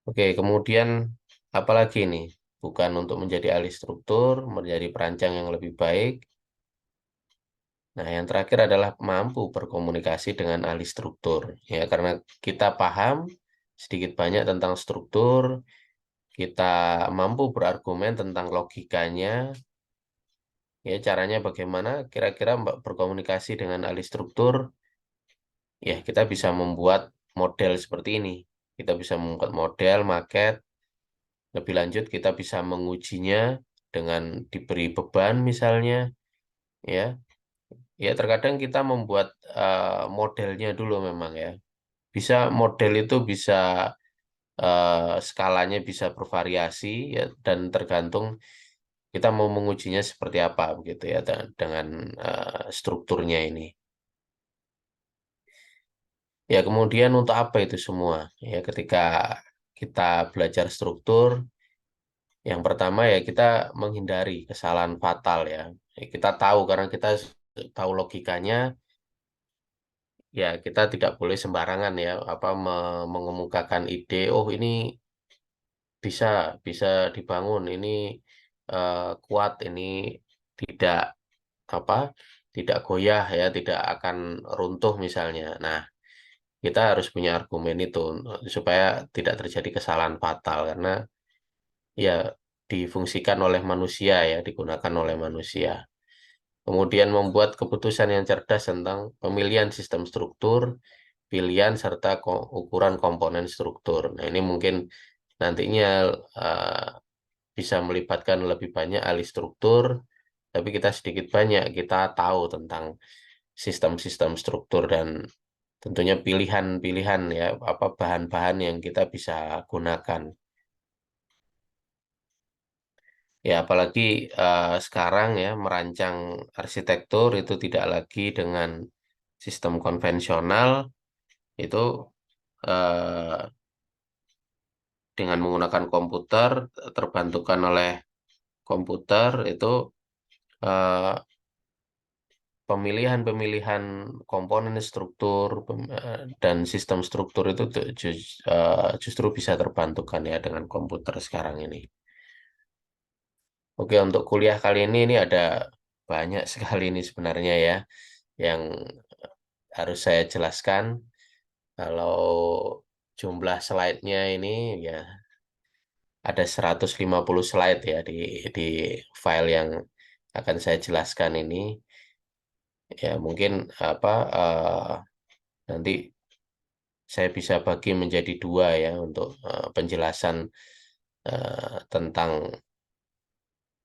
Oke, kemudian apalagi nih? Bukan untuk menjadi ahli struktur, menjadi perancang yang lebih baik. Nah, yang terakhir adalah mampu berkomunikasi dengan ahli struktur. Ya, karena kita paham sedikit banyak tentang struktur, kita mampu berargumen tentang logikanya, ya caranya bagaimana kira-kira Mbak berkomunikasi dengan ahli struktur, ya kita bisa membuat model seperti ini. Kita bisa membuat model, maket, lebih lanjut kita bisa mengujinya dengan diberi beban misalnya, ya. Ya terkadang kita membuat modelnya dulu memang ya. Bisa model itu bisa skalanya bisa bervariasi ya dan tergantung kita mau mengujinya seperti apa begitu ya dengan strukturnya ini. Ya kemudian untuk apa itu semua? Ya ketika kita belajar struktur, yang pertama ya kita menghindari kesalahan fatal ya. Ya, kita tahu karena kita tahu logikanya, ya kita tidak boleh sembarangan ya apa mengemukakan ide. Oh ini bisa bisa dibangun. Ini kuat. Ini tidak apa tidak goyah ya, tidak akan runtuh misalnya. Nah, kita harus punya argumen itu supaya tidak terjadi kesalahan fatal karena ya difungsikan oleh manusia ya, digunakan oleh manusia. Kemudian membuat keputusan yang cerdas tentang pemilihan sistem struktur, pilihan serta ukuran komponen struktur. Nah, ini mungkin nantinya eh, bisa melibatkan lebih banyak ahli struktur, tapi kita sedikit banyak kita tahu tentang sistem-sistem struktur dan tentunya pilihan-pilihan ya apa bahan-bahan yang kita bisa gunakan. Ya apalagi sekarang ya merancang arsitektur itu tidak lagi dengan sistem konvensional, itu eh, dengan menggunakan komputer, terbantukan oleh komputer itu eh, pemilihan-pemilihan komponen struktur dan sistem struktur itu justru bisa terbantukan ya dengan komputer sekarang ini. Oke, untuk kuliah kali ini ada banyak sekali ini sebenarnya ya yang harus saya jelaskan. Kalau jumlah slide-nya ini ya ada 150 slide ya di file yang akan saya jelaskan ini. Ya mungkin apa nanti saya bisa bagi menjadi dua ya untuk penjelasan tentang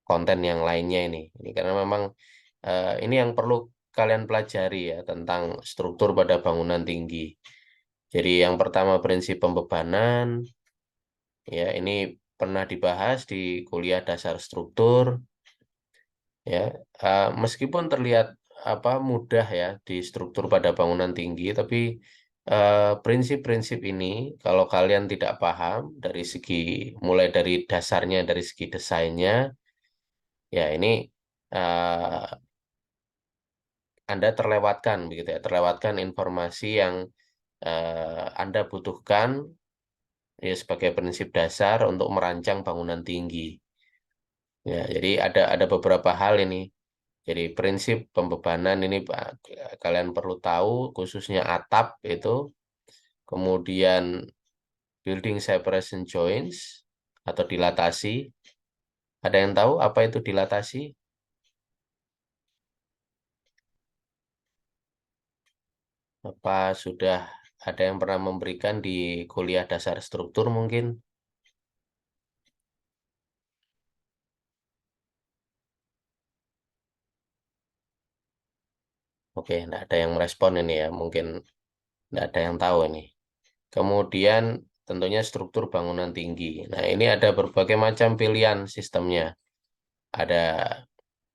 konten yang lainnya ini. Ini karena memang ini yang perlu kalian pelajari ya tentang struktur pada bangunan tinggi. Jadi yang pertama prinsip pembebanan, ya ini pernah dibahas di kuliah dasar struktur, ya. Meskipun terlihat apa mudah ya di struktur pada bangunan tinggi, tapi prinsip-prinsip ini kalau kalian tidak paham dari segi mulai dari dasarnya dari segi desainnya, ya ini eh, Anda terlewatkan begitu ya, terlewatkan informasi yang Anda butuhkan ya sebagai prinsip dasar untuk merancang bangunan tinggi. Ya, jadi ada beberapa hal ini. Jadi prinsip pembebanan ini Pak, kalian perlu tahu khususnya atap itu, kemudian building separation joints atau dilatasi. Ada yang tahu apa itu dilatasi? Apa sudah ada yang pernah memberikan di kuliah dasar struktur mungkin? Oke, tidak ada yang merespon ini ya, mungkin tidak ada yang tahu ini. Kemudian tentunya struktur bangunan tinggi. Nah, ini ada berbagai macam pilihan sistemnya. Ada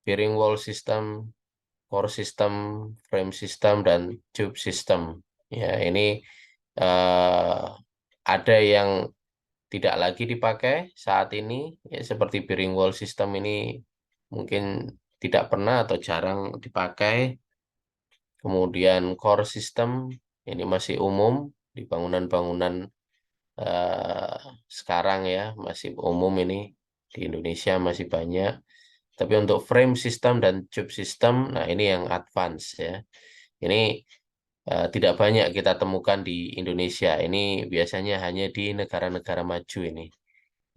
bearing wall system, core system, frame system, dan tube system. Ya, ini eh, ada yang tidak lagi dipakai saat ini, ya, seperti bearing wall system ini mungkin tidak pernah atau jarang dipakai. Kemudian core system ini masih umum di bangunan-bangunan eh, sekarang ya masih umum ini di Indonesia masih banyak. Tapi untuk frame system dan tube system, nah ini yang advance ya. Ini tidak banyak kita temukan di Indonesia. Ini biasanya hanya di negara-negara maju ini,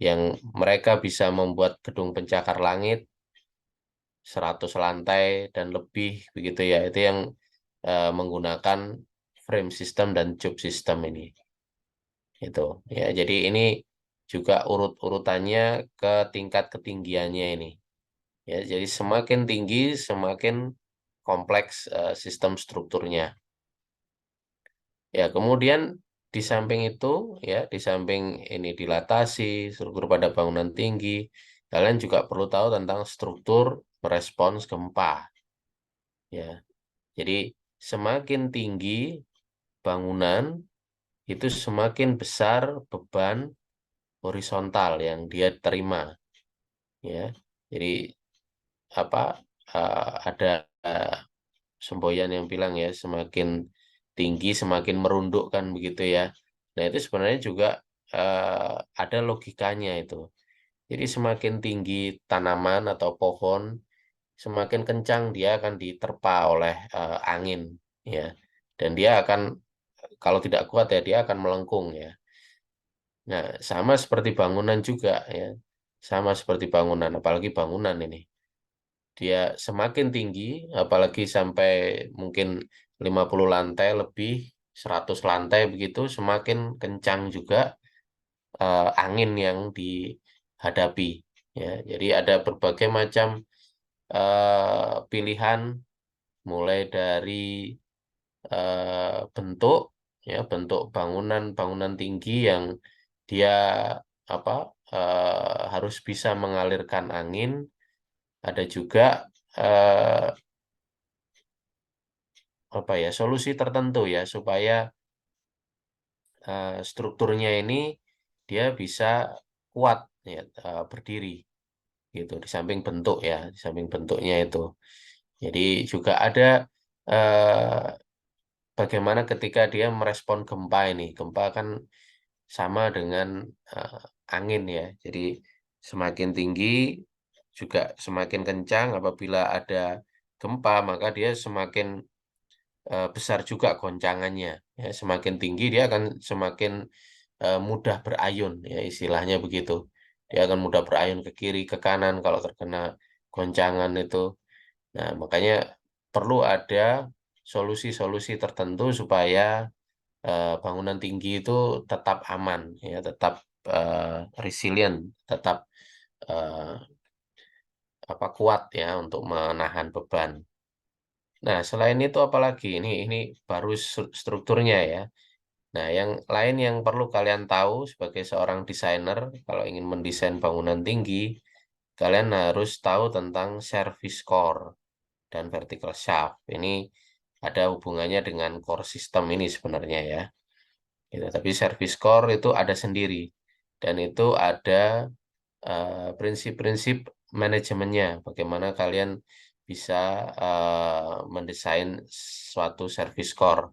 yang mereka bisa membuat gedung pencakar langit 100 lantai dan lebih begitu ya. Itu yang menggunakan frame system dan tube system ini. Itu ya. Jadi ini juga urut-urutannya ke tingkat ketinggiannya ini. Ya, jadi semakin tinggi semakin kompleks sistem strukturnya. Ya, kemudian di samping itu ya, di samping ini dilatasi struktur pada bangunan tinggi, kalian juga perlu tahu tentang struktur respons gempa ya. Jadi semakin tinggi bangunan itu semakin besar beban horizontal yang dia terima ya. Jadi apa ada semboyan yang bilang ya semakin tinggi semakin merunduk kan begitu ya. Nah itu sebenarnya juga ada logikanya itu. Jadi semakin tinggi tanaman atau pohon, semakin kencang dia akan diterpa oleh angin ya. Dan dia akan kalau tidak kuat ya dia akan melengkung ya. Nah sama seperti bangunan juga ya. Sama seperti bangunan, apalagi bangunan ini. Dia semakin tinggi, apalagi sampai mungkin 50 lantai lebih, 100 lantai begitu, semakin kencang juga angin yang dihadapi. Ya, jadi ada berbagai macam pilihan, mulai dari bentuk, ya, bentuk bangunan tinggi yang dia apa harus bisa mengalirkan angin. Ada juga eh, apa ya solusi tertentu ya supaya strukturnya ini dia bisa kuat ya berdiri gitu di samping bentuk ya di samping bentuknya itu. Jadi juga ada eh, bagaimana ketika dia merespon gempa ini. Gempa kan sama dengan eh, angin ya. Jadi semakin tinggi juga semakin kencang. Apabila ada gempa maka dia semakin besar juga goncangannya. Ya, semakin tinggi dia akan semakin mudah berayun, ya istilahnya begitu. Dia akan mudah berayun ke kiri, ke kanan kalau terkena goncangan itu. Nah, makanya perlu ada solusi-solusi tertentu supaya bangunan tinggi itu tetap aman, ya, tetap resilient, tetap eh, apa kuat ya untuk menahan beban. Nah, selain itu apalagi ini baru strukturnya ya. Nah, yang lain yang perlu kalian tahu sebagai seorang desainer, kalau ingin mendesain bangunan tinggi, kalian harus tahu tentang service core dan vertical shaft. Ini ada hubungannya dengan core system ini sebenarnya ya. Gitu. Tapi service core itu ada sendiri dan itu ada prinsip-prinsip manajemennya. Bagaimana kalian bisa mendesain suatu service core.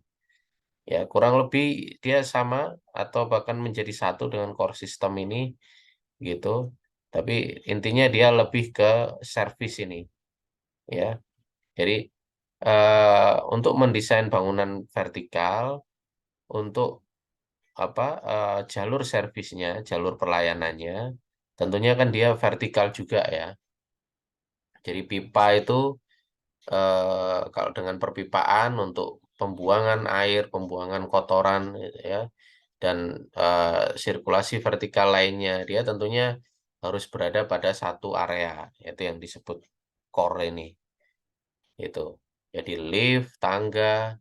Ya, kurang lebih dia sama atau bahkan menjadi satu dengan core system ini gitu. Tapi intinya dia lebih ke service ini ya. Jadi untuk mendesain bangunan vertikal untuk apa jalur servisnya, jalur pelayanannya, tentunya kan dia vertikal juga ya. Jadi pipa itu kalau dengan perpipaan untuk pembuangan air, pembuangan kotoran gitu ya, dan sirkulasi vertikal lainnya, dia tentunya harus berada pada satu area, yaitu yang disebut core ini. Itu. Jadi lift, tangga,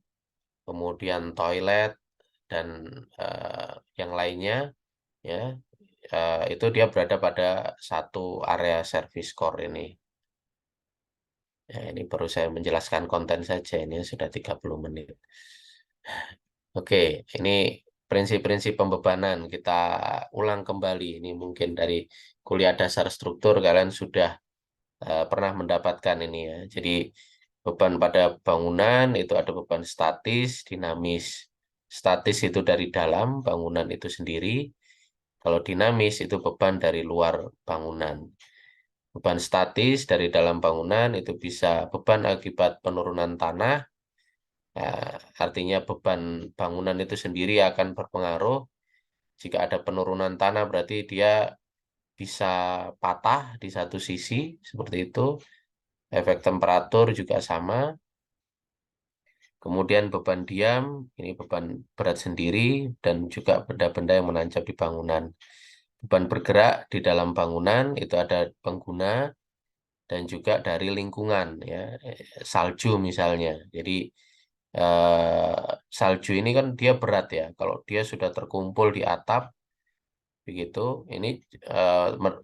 kemudian toilet, dan eh, yang lainnya, ya, itu dia berada pada satu area service core ini. Ya, ini baru saya menjelaskan konten saja, ini sudah 30 menit. Oke, ini prinsip-prinsip pembebanan kita ulang kembali. Ini mungkin dari kuliah dasar struktur kalian sudah pernah mendapatkan ini ya. Jadi beban pada bangunan itu ada beban statis, dinamis. Statis itu dari dalam bangunan itu sendiri. Kalau dinamis itu beban dari luar bangunan. Beban statis dari dalam bangunan itu bisa beban akibat penurunan tanah. Ya, artinya beban bangunan itu sendiri akan berpengaruh. Jika ada penurunan tanah berarti dia bisa patah di satu sisi, seperti itu. Efek temperatur juga sama. Kemudian beban diam, ini beban berat sendiri dan juga benda-benda yang menancap di bangunan. Beban bergerak di dalam bangunan itu ada pengguna dan juga dari lingkungan, ya. Salju misalnya. Jadi salju ini kan dia berat ya. Kalau dia sudah terkumpul di atap begitu, ini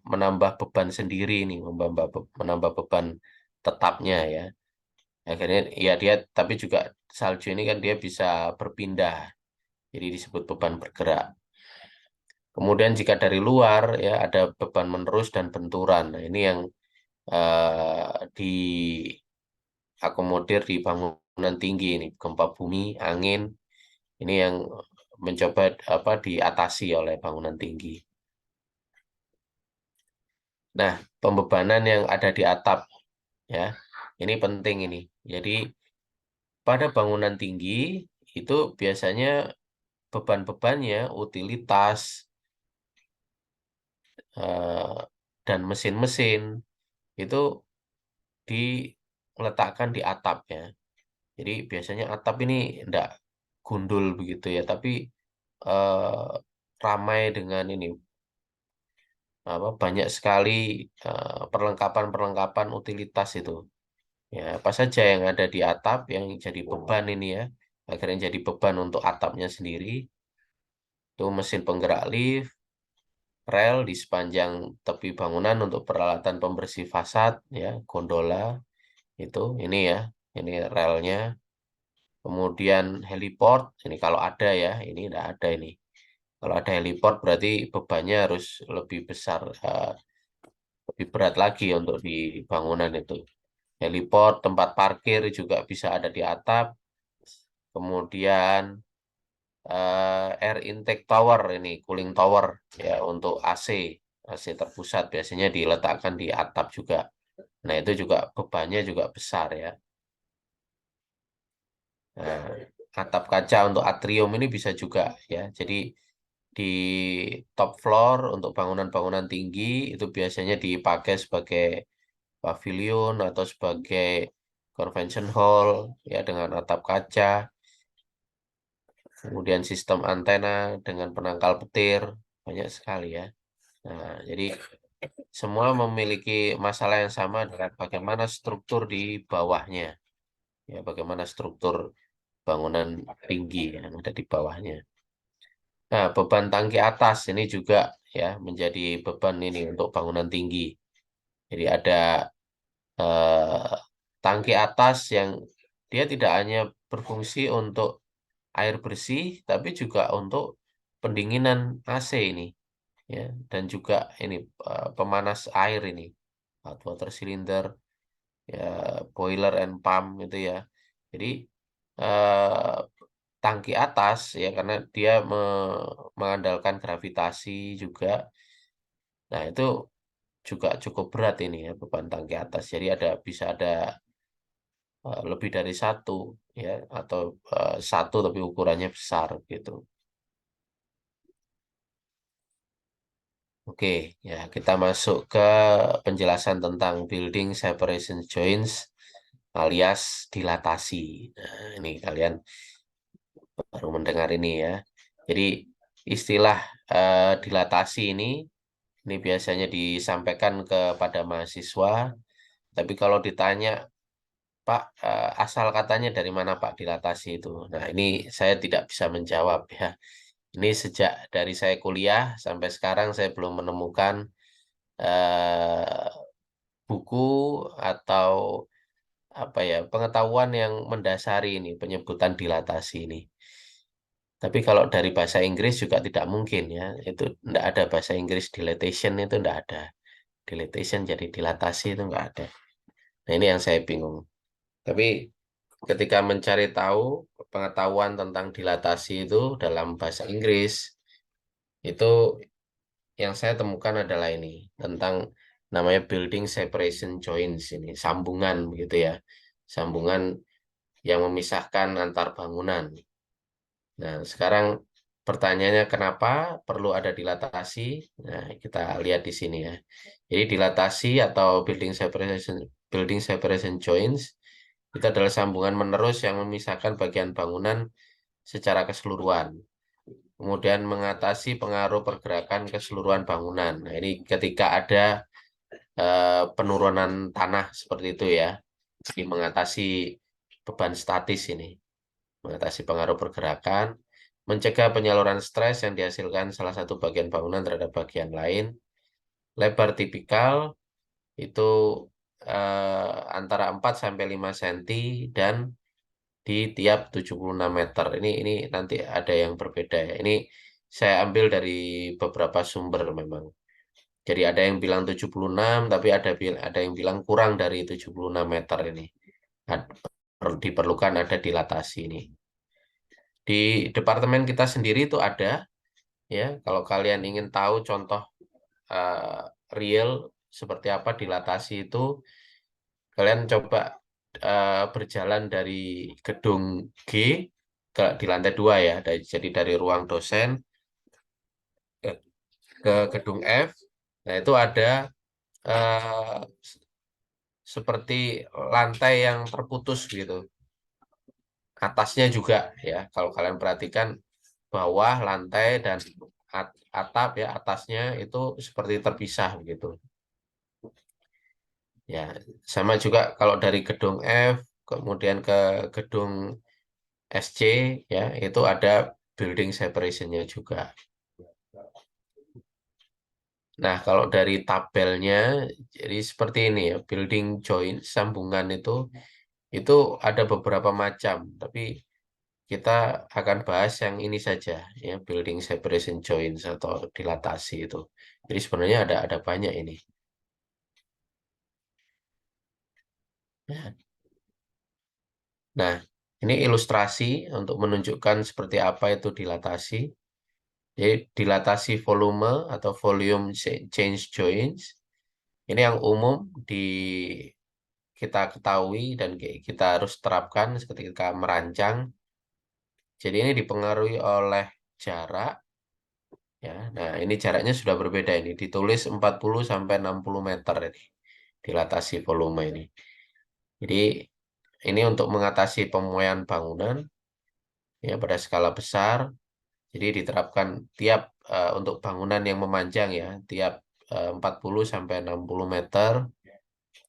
menambah beban sendiri, ini menambah beban tetapnya, ya. Akhirnya ya dia, tapi juga salju ini kan dia bisa berpindah, jadi disebut beban bergerak. Kemudian jika dari luar ya ada beban menerus dan benturan. Nah, ini yang diakomodir di bangunan tinggi, ini gempa bumi, angin, ini yang mencoba apa diatasi oleh bangunan tinggi. Nah, pembebanan yang ada di atap, ya, ini penting ini. Jadi pada bangunan tinggi itu biasanya beban-bebannya, utilitas, eh, dan mesin-mesin itu diletakkan di atapnya. Jadi biasanya atap ini enggak gundul begitu ya, tapi eh, ramai dengan ini apa banyak sekali perlengkapan-perlengkapan utilitas itu. Ya, apa saja yang ada di atap yang jadi beban ini ya, akhirnya jadi beban untuk atapnya sendiri. Itu mesin penggerak lift, rel di sepanjang tepi bangunan untuk peralatan pembersih fasad, ya, gondola itu, ini ya, ini relnya. Kemudian heliport, ini kalau ada ya, ini tidak ada ini. Kalau ada heliport berarti bebannya harus lebih besar, lebih berat lagi untuk di bangunan itu. Heliport, tempat parkir juga bisa ada di atap. Kemudian air intake tower, ini cooling tower ya untuk AC, AC terpusat biasanya diletakkan di atap juga. Nah, itu juga bebannya juga besar ya. Nah, atap kaca untuk atrium ini bisa juga ya. Jadi di top floor untuk bangunan-bangunan tinggi itu biasanya dipakai sebagai pavilion atau sebagai convention hall ya dengan atap kaca. Kemudian sistem antena dengan penangkal petir banyak sekali ya. Nah, jadi semua memiliki masalah yang sama dengan bagaimana struktur di bawahnya. Ya, bagaimana struktur bangunan tinggi yang ada di bawahnya. Nah, beban tangki atas ini juga ya menjadi beban ini untuk bangunan tinggi. Jadi ada eh, tangki atas yang dia tidak hanya berfungsi untuk air bersih, tapi juga untuk pendinginan AC ini, ya, dan juga ini pemanas air ini, hot water cylinder, ya, boiler and pump itu ya. Jadi eh, tangki atas ya karena dia mengandalkan gravitasi juga. Nah, itu juga cukup berat ini ya beban tangki atas. Jadi bisa ada lebih dari satu ya atau satu tapi ukurannya besar gitu. Oke, ya kita masuk ke penjelasan tentang building separation joints alias dilatasi. Nah, ini kalian baru mendengar ini ya. Jadi istilah dilatasi ini biasanya disampaikan kepada mahasiswa, tapi kalau ditanya, Pak, asal katanya dari mana Pak dilatasi itu? Nah, ini saya tidak bisa menjawab ya. Ini sejak dari saya kuliah sampai sekarang saya belum menemukan eh, buku atau apa ya pengetahuan yang mendasari ini penyebutan dilatasi ini. Tapi kalau dari bahasa Inggris juga tidak mungkin ya. Itu tidak ada bahasa Inggris dilatation itu tidak ada. Dilatation jadi dilatasi itu nggak ada. Nah, ini yang saya bingung. Tapi ketika mencari tahu pengetahuan tentang dilatasi itu dalam bahasa Inggris itu yang saya temukan adalah ini tentang namanya building separation joints ini, sambungan begitu ya. Sambungan yang memisahkan antar bangunan. Nah, sekarang pertanyaannya kenapa perlu ada dilatasi? Nah, kita lihat di sini ya. Jadi dilatasi atau building separation joints itu adalah sambungan menerus yang memisahkan bagian bangunan secara keseluruhan. Kemudian mengatasi pengaruh pergerakan keseluruhan bangunan. Nah, ini ketika ada penurunan tanah seperti itu ya. Jadi mengatasi beban statis ini, mengatasi pengaruh pergerakan, mencegah penyaluran stres yang dihasilkan salah satu bagian bangunan terhadap bagian lain. Lebar tipikal itu antara 4 sampai 5 cm dan di tiap 76 meter. Ini nanti ada yang berbeda ya. Ini saya ambil dari beberapa sumber memang. Jadi ada yang bilang 76, tapi ada yang bilang kurang dari 76 meter ini. Ad- Diperlukan ada dilatasi ini. Di departemen kita sendiri itu ada ya. Kalau kalian ingin tahu contoh eh, real seperti apa dilatasi itu, kalian coba berjalan dari gedung G di lantai 2 ya. Jadi dari ruang dosen ke, ke gedung F. Nah, itu ada eh, seperti lantai yang terputus gitu. Atasnya juga ya, kalau kalian perhatikan bawah lantai dan atap ya atasnya itu seperti terpisah begitu. Ya, sama juga kalau dari gedung F kemudian ke gedung SC ya itu ada building separation-nya juga. Nah, kalau dari tabelnya jadi seperti ini ya, building joint sambungan itu ada beberapa macam, tapi kita akan bahas yang ini saja ya, building separation joints atau dilatasi itu. Jadi sebenarnya ada banyak ini. Ya. Nah, ini ilustrasi untuk menunjukkan seperti apa itu dilatasi. Jadi dilatasi volume atau volume change joints. Ini yang umum kita ketahui dan kita harus terapkan ketika merancang. Jadi ini dipengaruhi oleh jarak ya. Nah, ini jaraknya sudah berbeda ini. Ditulis 40 sampai 60 meter ini. Dilatasi volume ini. Jadi ini untuk mengatasi pemuaian bangunan ya pada skala besar. Jadi diterapkan tiap untuk bangunan yang memanjang ya, tiap 40 sampai 60 meter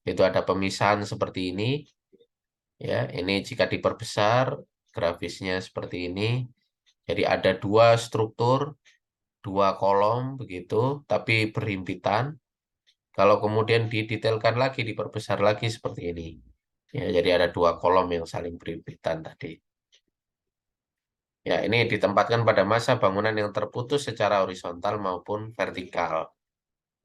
itu ada pemisahan seperti ini ya. Ini jika diperbesar grafisnya seperti ini. Jadi ada dua struktur, dua kolom begitu, tapi berhimpitan. Kalau kemudian didetailkan lagi, diperbesar lagi seperti ini. Ya, jadi ada dua kolom yang saling berhimpitan tadi. Ya, ini ditempatkan pada masa bangunan yang terputus secara horizontal maupun vertikal.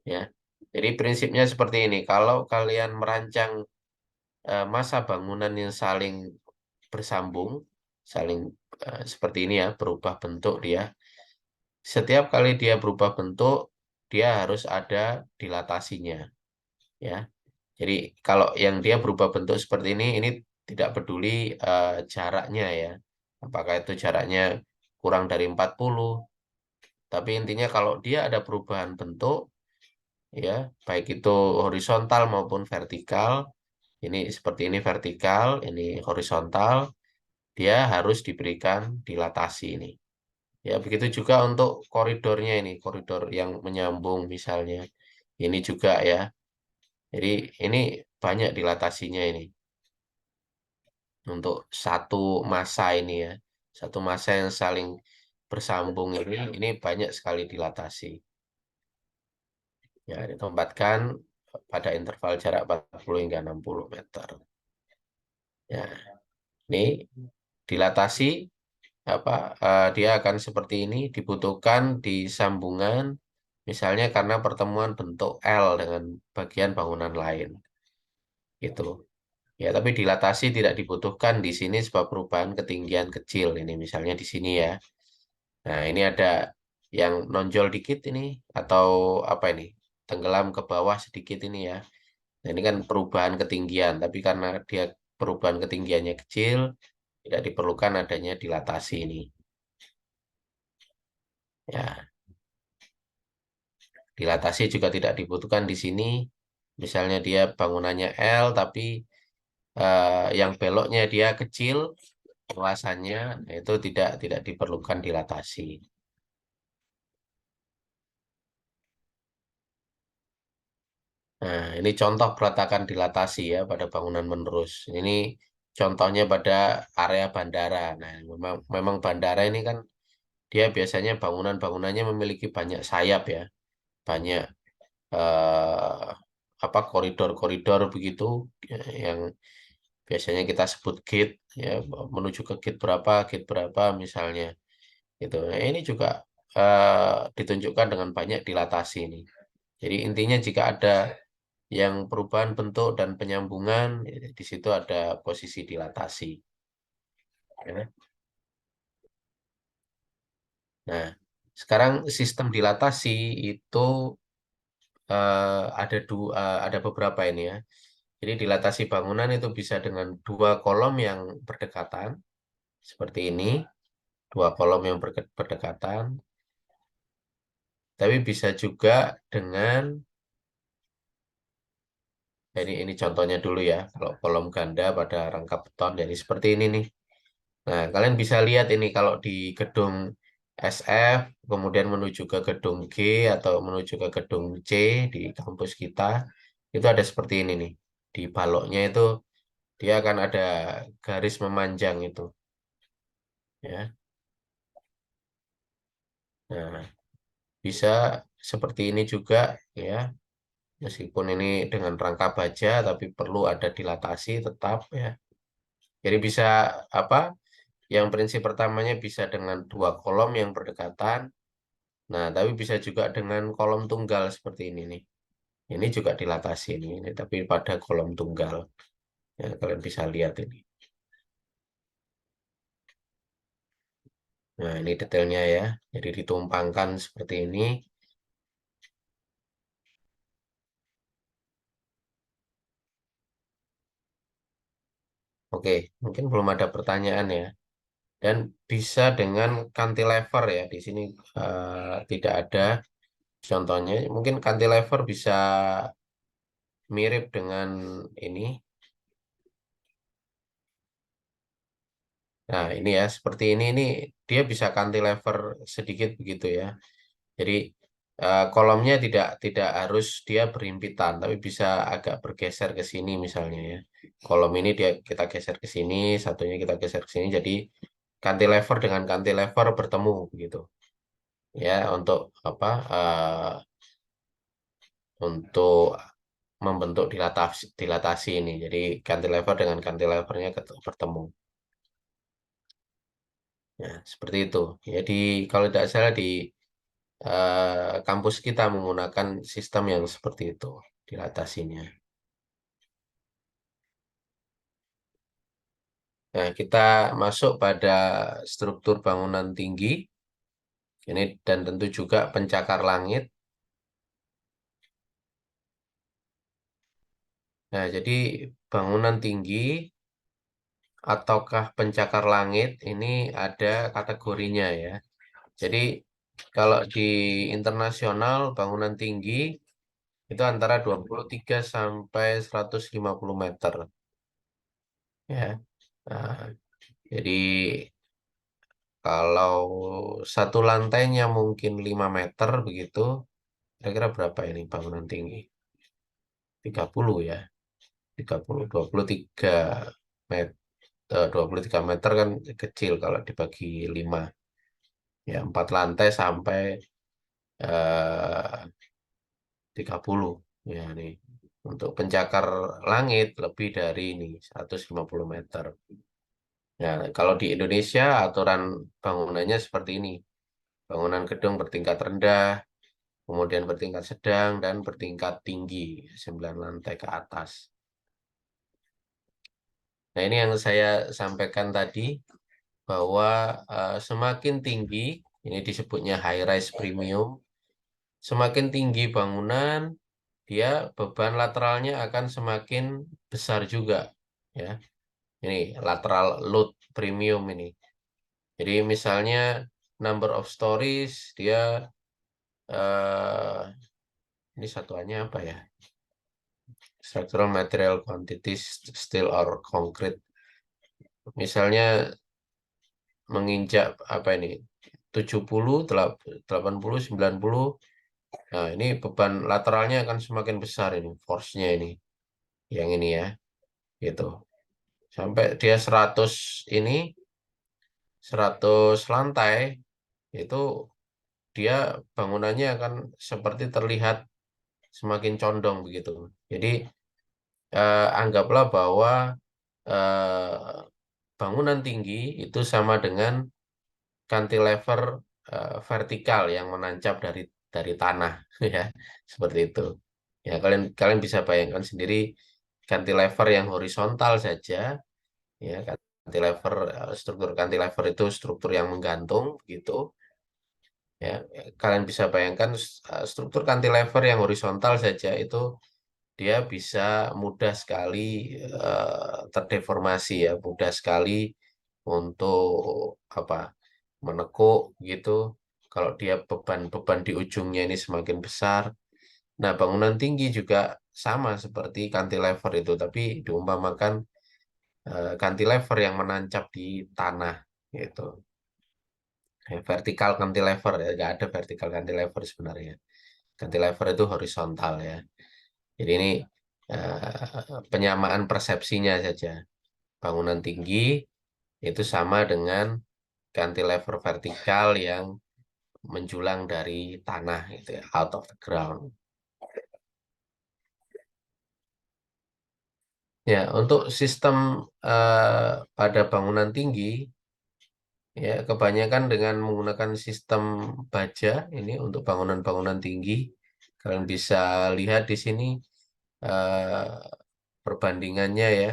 Ya, jadi prinsipnya seperti ini. Kalau kalian merancang masa bangunan yang saling bersambung, saling seperti ini ya, berubah bentuk dia. Setiap kali dia berubah bentuk, dia harus ada dilatasinya. Ya, jadi kalau yang dia berubah bentuk seperti ini tidak peduli jaraknya ya. Apakah itu jaraknya kurang dari 40, tapi intinya kalau dia ada perubahan bentuk ya, baik itu horizontal maupun vertikal, ini seperti ini vertikal, ini horizontal, dia harus diberikan dilatasi ini. Ya, begitu juga untuk koridornya ini, koridor yang menyambung misalnya. Ini juga ya. Jadi ini banyak dilatasinya ini untuk satu masa ini ya. Satu masa yang saling bersambung ini banyak sekali dilatasi. Ya, ditempatkan pada interval jarak 40 hingga 60 meter. Ya, ini dilatasi apa dia akan seperti ini dibutuhkan di sambungan misalnya karena pertemuan bentuk L dengan bagian bangunan lain. Gitu. Ya, tapi dilatasi tidak dibutuhkan di sini sebab perubahan ketinggian kecil ini misalnya di sini ya. Nah, ini ada yang nonjol dikit ini atau apa ini? Tenggelam ke bawah sedikit ini ya. Nah, ini kan perubahan ketinggian, tapi karena dia perubahan ketinggiannya kecil, tidak diperlukan adanya dilatasi ini. Ya, dilatasi juga tidak dibutuhkan di sini. Misalnya dia bangunannya L, tapi yang beloknya dia kecil, luasannya, nah itu tidak diperlukan dilatasi. Nah, ini contoh peletakan dilatasi ya pada bangunan menerus. Ini contohnya pada area bandara. Nah, memang bandara ini kan dia biasanya bangunan-bangunannya memiliki banyak sayap ya, banyak eh, apa koridor-koridor begitu yang biasanya kita sebut gate ya, menuju ke gate berapa misalnya gitu. Nah, ini juga ditunjukkan dengan banyak dilatasi ini. Jadi intinya jika ada yang perubahan bentuk dan penyambungan, di situ ada posisi dilatasi. Ya. Nah, sekarang sistem dilatasi itu ada beberapa ini ya. Jadi dilatasi bangunan itu bisa dengan dua kolom yang berdekatan, seperti ini, dua kolom yang berdekatan. Tapi bisa juga dengan, ini contohnya dulu ya, kalau kolom ganda pada rangka beton, jadi seperti ini nih. Nah, kalian bisa lihat ini kalau di gedung SF, kemudian menuju ke gedung G atau menuju ke gedung C di kampus kita, itu ada seperti ini nih. Di baloknya itu dia akan ada garis memanjang itu, ya. Nah, bisa seperti ini juga, ya. Meskipun ini dengan rangka baja, tapi perlu ada dilatasi tetap, ya. Jadi bisa apa? Yang prinsip pertamanya bisa dengan dua kolom yang berdekatan. Nah, tapi bisa juga dengan kolom tunggal seperti ini nih. Ini juga dilatasi ini tapi pada kolom tunggal. Ya, kalian bisa lihat ini. Nah, ini detailnya ya. Jadi ditumpangkan seperti ini. Oke, mungkin belum ada pertanyaan ya. Dan bisa dengan cantilever ya. Di sini tidak ada contohnya. Mungkin cantilever bisa mirip dengan ini. Nah, ini ya, seperti ini dia bisa cantilever sedikit begitu ya. Jadi kolomnya tidak harus dia berhimpitan, tapi bisa agak bergeser ke sini misalnya ya. Kolom ini kita geser ke sini, satunya kita geser ke sini. Jadi cantilever dengan cantilever bertemu begitu. Ya, untuk apa? Untuk membentuk dilatasi ini. Jadi cantilever dengan cantilevernya bertemu. Ya, seperti itu. Jadi kalau tidak salah di kampus kita menggunakan sistem yang seperti itu dilatasinya. Nah, kita masuk pada struktur bangunan tinggi ini dan tentu juga pencakar langit. Nah, jadi bangunan tinggi ataukah pencakar langit ini ada kategorinya ya. Jadi kalau di internasional bangunan tinggi itu antara 23 sampai 150 meter ya. Nah, jadi kalau satu lantainya mungkin 5 meter begitu, kira-kira berapa ini bangunan tinggi? 30 ya, 30, 23 meter, 23 meter kan kecil kalau dibagi 5. Ya, 4 lantai sampai eh, 30. Ya, nih. Untuk pencakar langit lebih dari ini, 150 meter. Nah, kalau di Indonesia aturan bangunannya seperti ini. Bangunan gedung bertingkat rendah, kemudian bertingkat sedang, dan bertingkat tinggi, 9 lantai ke atas. Nah, ini yang saya sampaikan tadi, bahwa semakin tinggi Ini disebutnya high rise premium. Semakin tinggi bangunan, dia beban lateralnya akan semakin besar juga, ya. Ini lateral load premium ini. Jadi misalnya number of stories dia eh ini satuannya apa ya? Structural material quantities steel or concrete. Misalnya menginjak apa ini? 70, 80, 90. Nah, ini beban lateralnya akan semakin besar ini, force-nya ini. Yang ini ya, gitu. Sampai dia 100 ini, 100 lantai, itu dia bangunannya akan seperti terlihat semakin condong begitu. Jadi anggaplah bahwa eh, bangunan tinggi itu sama dengan cantilever vertikal yang menancap dari tanah, ya, seperti itu. Ya, kalian kalian bisa bayangkan sendiri cantilever yang horizontal saja, ya, cantilever struktur cantilever itu struktur yang menggantung, gitu. Ya, kalian bisa bayangkan struktur cantilever yang horizontal saja itu dia bisa mudah sekali terdeformasi, ya, mudah sekali untuk apa menekuk gitu. Kalau dia beban-beban di ujungnya ini semakin besar. Nah, bangunan tinggi juga sama seperti cantilever itu, tapi diumpamakan cantilever yang menancap di tanah gitu. Ya, vertikal cantilever, ya, nggak ada vertikal cantilever sebenarnya. Cantilever itu horizontal, ya. Jadi ini penyamaan persepsinya saja. Bangunan tinggi itu sama dengan cantilever vertikal yang menjulang dari tanah gitu ya, out of the ground. Ya, untuk sistem pada bangunan tinggi, ya, kebanyakan dengan menggunakan sistem baja ini untuk bangunan-bangunan tinggi. Kalian bisa lihat di sini eh, perbandingannya, ya.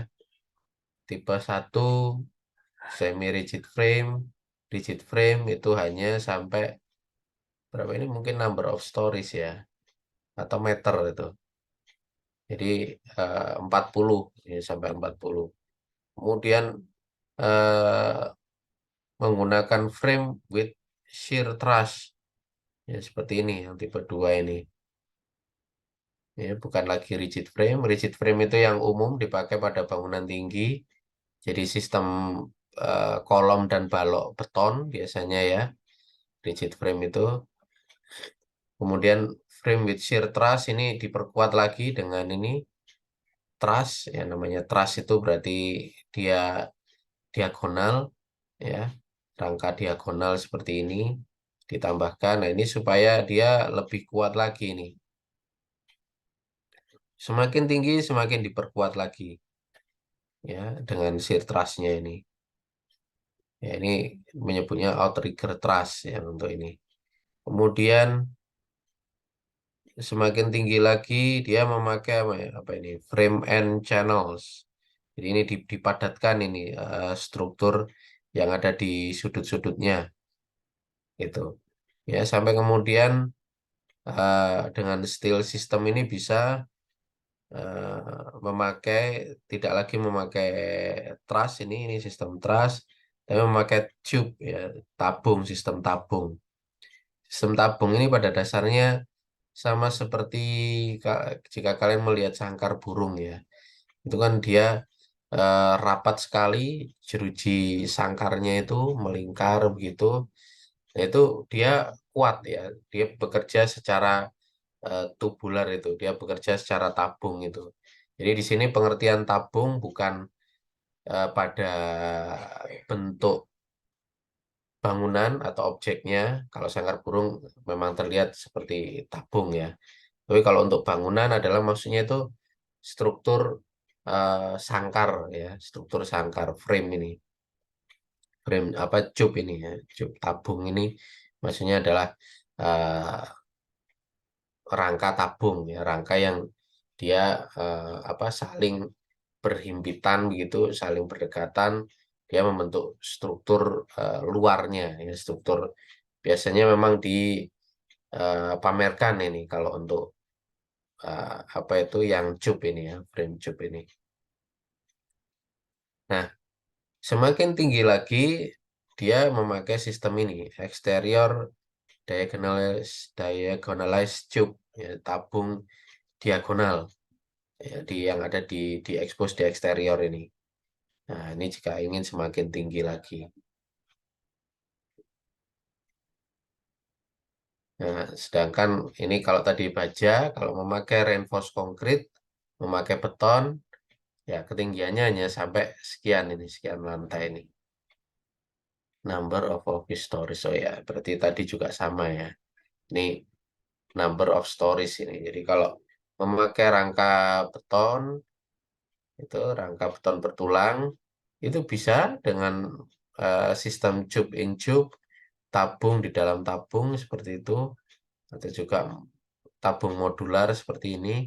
Tipe 1 semi rigid frame itu hanya sampai berapa ini, mungkin number of stories, ya, atau meter itu. Jadi 40, ya, sampai 40. Kemudian eh, menggunakan frame with shear truss, ya, seperti ini yang tipe 2 ini. Ya, bukan lagi rigid frame. Rigid frame itu yang umum dipakai pada bangunan tinggi. Jadi sistem kolom dan balok beton biasanya, ya, rigid frame itu. Kemudian frame with shear truss ini diperkuat lagi dengan ini truss, ya, namanya truss itu berarti dia diagonal, ya, rangka diagonal seperti ini ditambahkan. Nah, ini supaya dia lebih kuat lagi nih. Semakin tinggi semakin diperkuat lagi, ya, dengan shear truss-nya ini. Ya, ini menyebutnya outrigger truss, ya, untuk ini. Kemudian semakin tinggi lagi dia memakai apa, ya, apa ini, frame end channels. Jadi ini dipadatkan ini struktur yang ada di sudut-sudutnya itu. Ya, sampai kemudian dengan steel system ini bisa memakai, tidak lagi memakai truss, ini sistem truss, tapi memakai tube, ya, tabung, sistem tabung. Sistem tabung ini pada dasarnya sama seperti jika kalian melihat sangkar burung, ya. Itu kan dia rapat sekali, jeruji sangkarnya itu melingkar begitu. Nah, itu dia kuat, ya. Dia bekerja secara tubular itu, dia bekerja secara tabung itu. Jadi di sini pengertian tabung bukan pada bentuk bangunan atau objeknya. Kalau sangkar burung memang terlihat seperti tabung, ya. Tapi kalau untuk bangunan adalah maksudnya itu struktur sangkar, ya, struktur sangkar frame ini, frame apa cup ini, ya, cup tabung ini maksudnya adalah eh, rangka tabung, ya, rangka yang dia apa saling berhimpitan begitu, saling berdekatan, dia membentuk struktur luarnya, ya, struktur biasanya memang dipamerkan ini kalau untuk apa itu yang cube ini ya, frame cube ini. Nah, semakin tinggi lagi dia memakai sistem ini, exterior diagonalized tube, ya, tabung diagonal, ya, yang ada di expose di eksterior ini. Nah, ini jika ingin semakin tinggi lagi. Nah, sedangkan ini kalau tadi baja, kalau memakai reinforced concrete, memakai beton, ya ketinggiannya hanya sampai sekian ini, sekian lantai ini. Number of office stories. Oh ya, berarti tadi juga sama ya. Ini number of stories ini. Jadi kalau memakai rangka beton, itu rangka beton bertulang, itu bisa dengan sistem tube in tube, tabung di dalam tabung seperti itu, atau juga tabung modular seperti ini.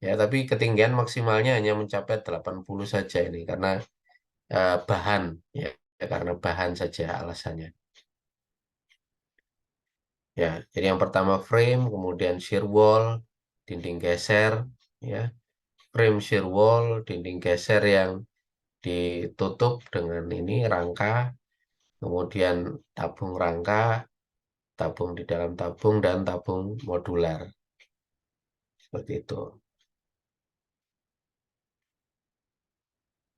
Ya, tapi ketinggian maksimalnya hanya mencapai 80 saja ini karena bahan ya, karena bahan saja alasannya. Ya, jadi yang pertama frame, kemudian shear wall, dinding geser, ya, frame shear wall, dinding geser yang ditutup dengan ini rangka, kemudian tabung rangka, tabung di dalam tabung dan tabung modular seperti itu.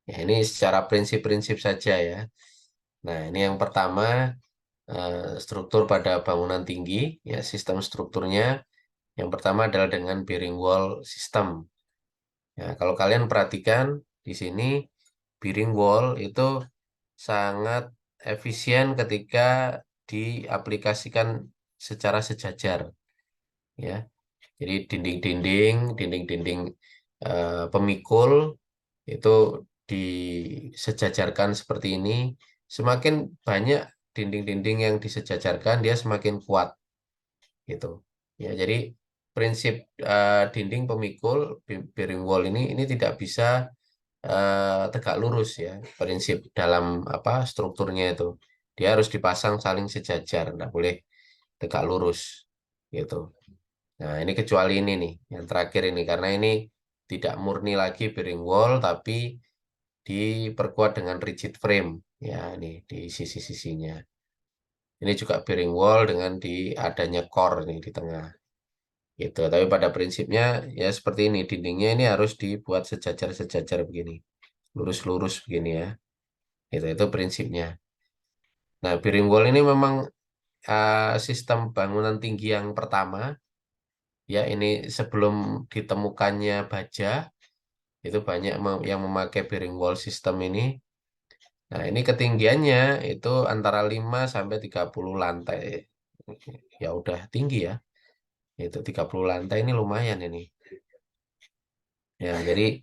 Ya, ini secara prinsip-prinsip saja ya. Nah, ini yang pertama struktur pada bangunan tinggi, ya sistem strukturnya. Yang pertama adalah dengan bearing wall system. Ya, kalau kalian perhatikan di sini bearing wall itu sangat efisien ketika diaplikasikan secara sejajar, ya. Jadi dinding-dinding pemikul itu disejajarkan seperti ini. Semakin banyak dinding-dinding yang disejajarkan, dia semakin kuat gitu. Ya, jadi prinsip dinding pemikul bearing wall ini tidak bisa tegak lurus ya. Prinsip dalam apa strukturnya itu. Dia harus dipasang saling sejajar, nggak boleh tegak lurus gitu. Nah, ini kecuali ini nih, yang terakhir ini karena ini tidak murni lagi bearing wall tapi diperkuat dengan rigid frame ya ini di sisi-sisinya. Ini juga bearing wall dengan adanya core nih di tengah. Gitu. Tapi pada prinsipnya ya seperti ini, dindingnya ini harus dibuat sejajar-sejajar begini, lurus-lurus begini ya. Itu prinsipnya. Nah, bearing wall ini memang sistem bangunan tinggi yang pertama ya ini sebelum ditemukannya baja itu banyak yang memakai bearing wall system ini. Nah, ini ketinggiannya itu antara 5 sampai 30 lantai. Ya udah tinggi ya. Itu 30 lantai ini lumayan ini. Ya, jadi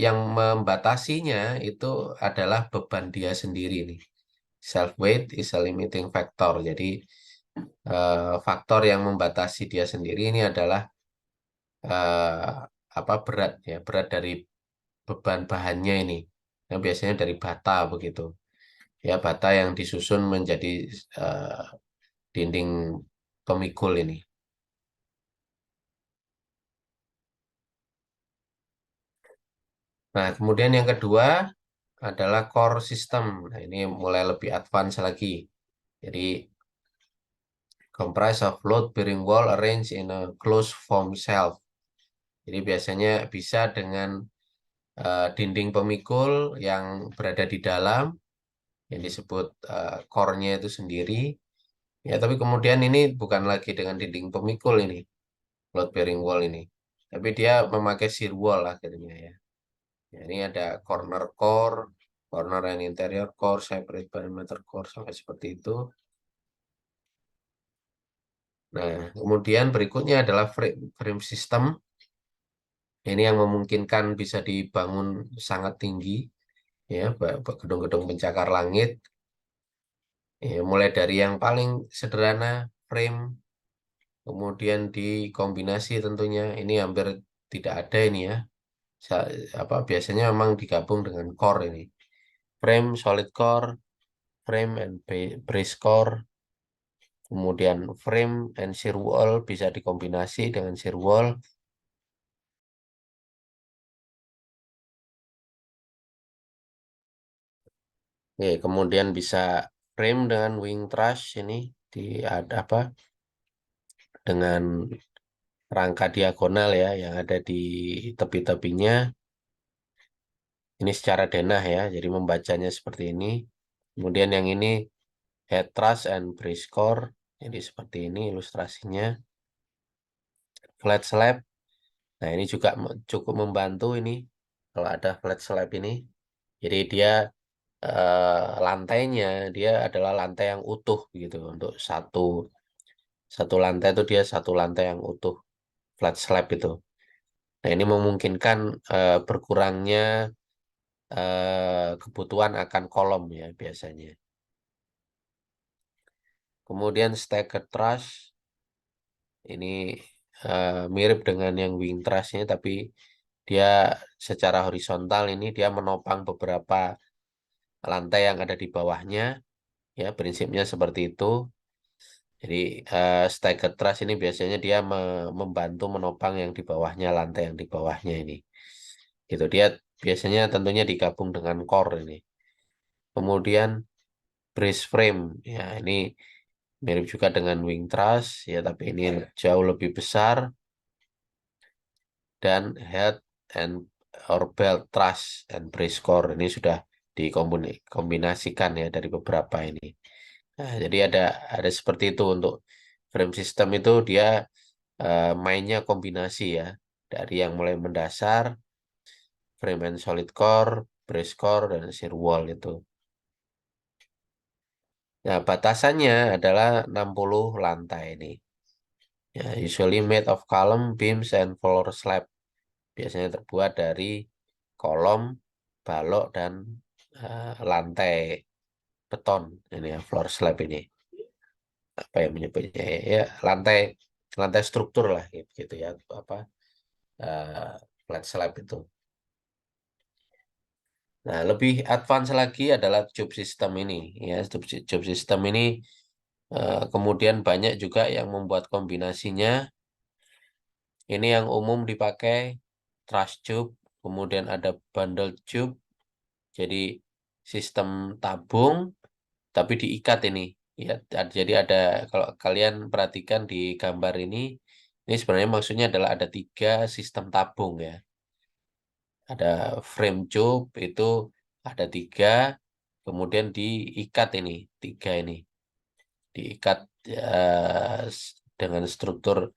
yang membatasinya itu adalah beban dia sendiri nih. Self weight is a limiting factor. Jadi faktor yang membatasi dia sendiri ini adalah eh, apa berat ya, berat dari beban bahannya ini. Yang biasanya dari bata begitu. Ya, bata yang disusun menjadi eh, dinding pemikul ini. Nah, kemudian yang kedua adalah core system. Nah, ini mulai lebih advance lagi. Jadi, comprise of load bearing wall arranged in a closed form shelf. Jadi, biasanya bisa dengan dinding pemikul yang berada di dalam, yang disebut core-nya itu sendiri. Ya, tapi kemudian ini bukan lagi dengan dinding pemikul ini, load bearing wall ini. Tapi dia memakai shear wall akhirnya ya. Ya, ini ada corner core, corner and interior core, separate perimeter core, sampai seperti itu. Nah, kemudian berikutnya adalah frame system. Ini yang memungkinkan bisa dibangun sangat tinggi, ya, gedung-gedung pencakar langit. Ya, mulai dari yang paling sederhana, frame, kemudian dikombinasi tentunya. Ini hampir tidak ada ini ya. Apa biasanya memang digabung dengan core ini. Frame, solid core, frame and brace core, kemudian frame and shear wall bisa dikombinasi dengan shear wall. Oke, kemudian bisa frame dengan wing truss ini di ada apa dengan rangka diagonal ya yang ada di tepi-tepinya. Ini secara denah ya, jadi membacanya seperti ini. Kemudian yang ini head truss and brace core, jadi seperti ini ilustrasinya. Flat slab, nah ini juga cukup membantu ini kalau ada flat slab ini. Jadi dia lantainya dia adalah lantai yang utuh gitu untuk satu lantai itu dia satu lantai yang utuh flat slab itu. Nah ini memungkinkan berkurangnya kebutuhan akan kolom ya biasanya. Kemudian stagger truss ini mirip dengan yang wing trussnya tapi dia secara horizontal ini dia menopang beberapa lantai yang ada di bawahnya ya prinsipnya seperti itu. Jadi stagger truss ini biasanya dia membantu menopang yang di bawahnya lantai yang di bawahnya ini. Gitu dia biasanya tentunya digabung dengan core ini. Kemudian brace frame ya ini mirip juga dengan wing truss ya tapi ini jauh lebih besar dan head and or belt truss and brace core ini sudah dikombinasikan ya dari beberapa ini. Nah, jadi ada seperti itu untuk frame system itu dia mainnya kombinasi ya dari yang mulai mendasar frame and solid core, brace core dan shear wall itu. Nah, batasannya adalah 60 lantai ini. Ya, usually made of column, beams, and floor slab. Biasanya terbuat dari kolom, balok, dan lantai beton. Ini ya, floor slab ini. Apa yang menyebutnya? Ya, lantai lantai struktur lah gitu ya. Apa eh, flat slab itu. Nah, lebih advance lagi adalah tube system ini. Ya, tube system ini kemudian banyak juga yang membuat kombinasinya. Ini yang umum dipakai truss tube, kemudian ada bundle tube. Jadi sistem tabung tapi diikat ini. Ya, jadi ada kalau kalian perhatikan di gambar ini sebenarnya maksudnya adalah ada 3 sistem tabung ya. Ada frame tube itu ada 3, kemudian diikat ini 3 ini, diikat dengan struktur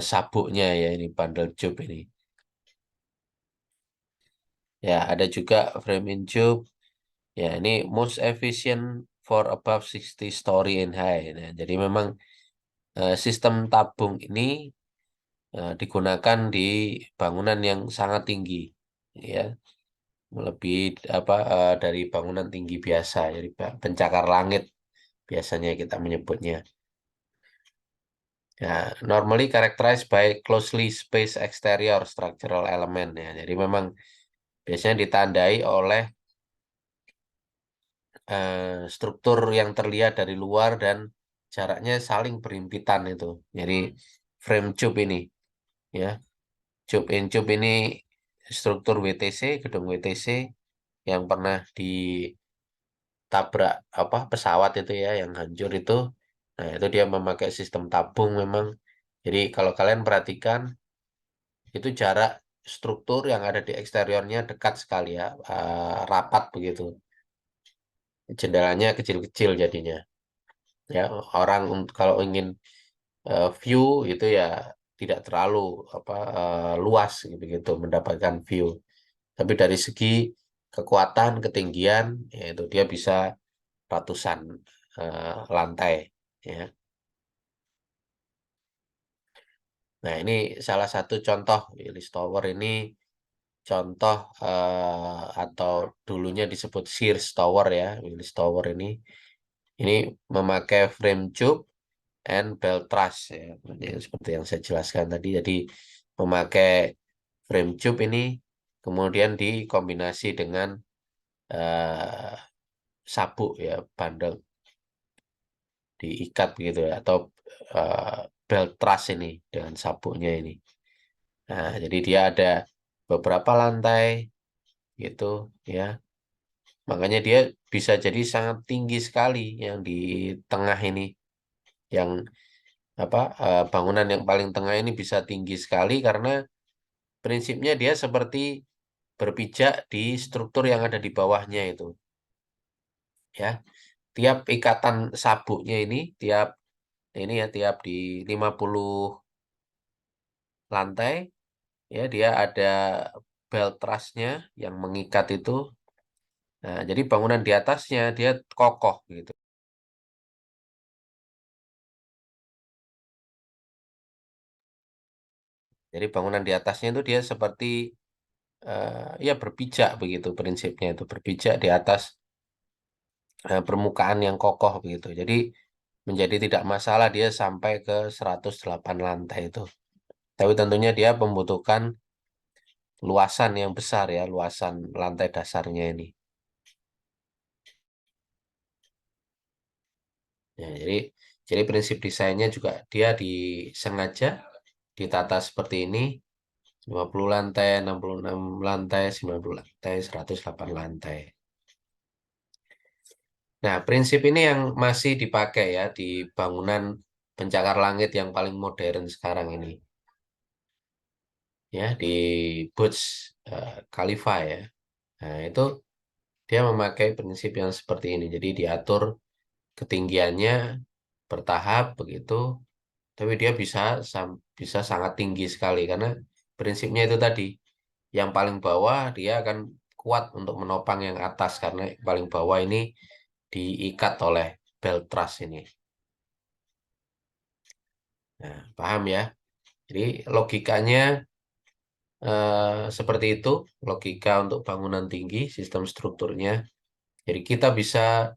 sabuknya ya ini bundle tube ini. Ya ada juga frame in tube. Ya, ini most efficient for above 60 story and high. Nah, jadi memang sistem tabung ini digunakan di bangunan yang sangat tinggi, ya, lebih apa dari bangunan tinggi biasa, jadi pencakar langit biasanya kita menyebutnya. Ya, normally characterized by closely spaced exterior structural element ya. Jadi memang biasanya ditandai oleh struktur yang terlihat dari luar dan jaraknya saling berhimpitan itu. Jadi frame tube ini ya, tube in tube ini struktur WTC, gedung WTC yang pernah ditabrak apa pesawat itu ya yang hancur itu. Nah, itu dia memakai sistem tabung memang. Jadi kalau kalian perhatikan itu jarak struktur yang ada di eksteriornya dekat sekali ya, rapat begitu. Jendelanya kecil-kecil jadinya. Ya, orang kalau ingin view itu ya tidak terlalu apa luas gitu gitu mendapatkan view. Tapi dari segi kekuatan, ketinggian, yaitu dia bisa ratusan lantai. Ya. Nah ini salah satu contoh Willis Tower ini contoh atau dulunya disebut Sears Tower ya Willis Tower ini memakai frame tube and belt truss ya. Jadi, seperti yang saya jelaskan tadi. Jadi memakai frame tube ini kemudian dikombinasi dengan eh, sabuk ya, bandeng diikat begitu ya, atau belt truss ini dengan sabuknya ini. Nah, jadi dia ada beberapa lantai gitu ya. Makanya dia bisa jadi sangat tinggi sekali yang di tengah ini, yang apa bangunan yang paling tengah ini bisa tinggi sekali karena prinsipnya dia seperti berpijak di struktur yang ada di bawahnya itu ya. Tiap ikatan sabuknya ini ya tiap di 50 lantai ya dia ada belt trussnya yang mengikat itu. Nah, jadi bangunan di atasnya dia kokoh gitu. Jadi bangunan di atasnya itu dia seperti ya berpijak begitu prinsipnya itu berpijak di atas permukaan yang kokoh begitu. Jadi menjadi tidak masalah dia sampai ke 108 lantai itu. Tapi tentunya dia membutuhkan luasan yang besar ya, luasan lantai dasarnya ini. Ya, jadi prinsip desainnya juga dia disengaja ditata seperti ini, 50 lantai, 66 lantai, 90 lantai, 108 lantai. Nah, prinsip ini yang masih dipakai ya di bangunan pencakar langit yang paling modern sekarang ini. Ya, di Burj Khalifa ya. Nah, itu dia memakai prinsip yang seperti ini. Jadi diatur ketinggiannya bertahap begitu, tapi dia bisa sangat tinggi sekali karena prinsipnya itu tadi. Yang paling bawah dia akan kuat untuk menopang yang atas karena paling bawah ini diikat oleh belt truss ini. Nah, paham ya? Jadi logikanya seperti itu, logika untuk bangunan tinggi, sistem strukturnya. Jadi kita bisa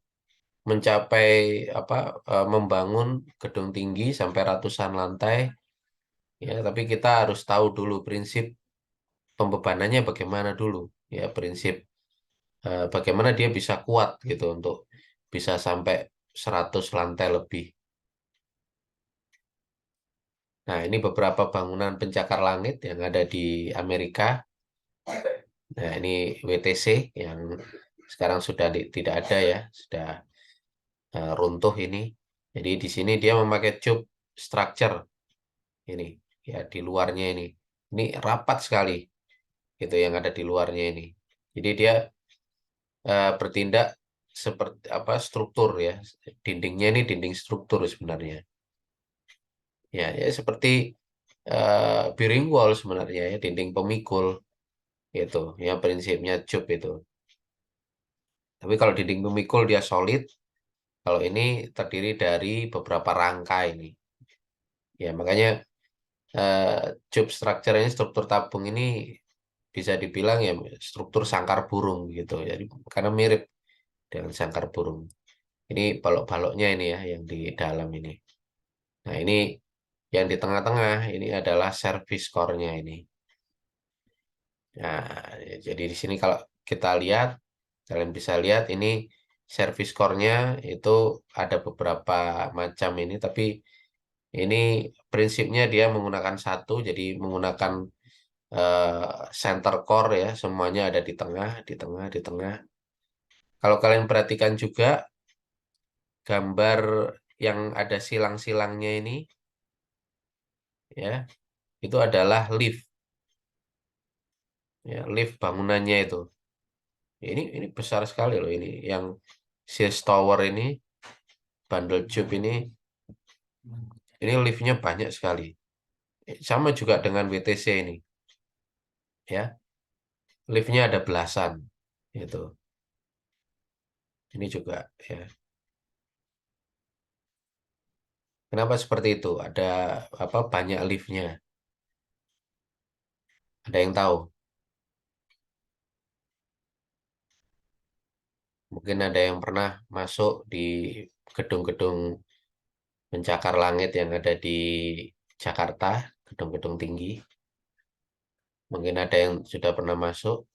mencapai apa membangun gedung tinggi sampai ratusan lantai ya, tapi kita harus tahu dulu prinsip pembebanannya bagaimana dulu ya, prinsip bagaimana dia bisa kuat gitu untuk bisa sampai 100 lantai lebih. Nah, ini beberapa bangunan pencakar langit yang ada di Amerika. Nah, ini WTC yang sekarang sudah tidak ada ya, sudah runtuh ini. Jadi di sini dia memakai tube structure ini ya di luarnya ini. Ini rapat sekali gitu yang ada di luarnya ini. Jadi dia bertindak seperti apa struktur ya. Dindingnya ini dinding struktur sebenarnya. Ya, ya seperti bearing wall sebenarnya ya, dinding pemikul itu. Ya prinsipnya tube itu. Tapi kalau dinding pemikul dia solid, kalau ini terdiri dari beberapa rangka ini. Ya, makanya eh, tube structure ini, struktur tabung ini bisa dibilang ya struktur sangkar burung gitu. Jadi karena mirip dengan sangkar burung. Ini balok-baloknya ini ya yang di dalam ini. Nah, ini yang di tengah-tengah ini adalah service core-nya ini. Nah, jadi di sini kalau kita lihat, kalian bisa lihat ini service core-nya itu ada beberapa macam ini, tapi ini prinsipnya dia menggunakan satu, jadi menggunakan center core ya, semuanya ada di tengah, di tengah, di tengah. Kalau kalian perhatikan juga gambar yang ada silang-silangnya ini, ya, itu adalah lift, ya, lift bangunannya itu. Ini besar sekali loh ini, yang Sears Tower ini, bundle tube ini liftnya banyak sekali. Sama juga dengan WTC ini, ya, liftnya ada belasan, itu. Ini juga, ya. Kenapa seperti itu? Ada apa? Banyak liftnya. Ada yang tahu? Mungkin ada yang pernah masuk di gedung-gedung pencakar langit yang ada di Jakarta, gedung-gedung tinggi. Mungkin ada yang sudah pernah masuk,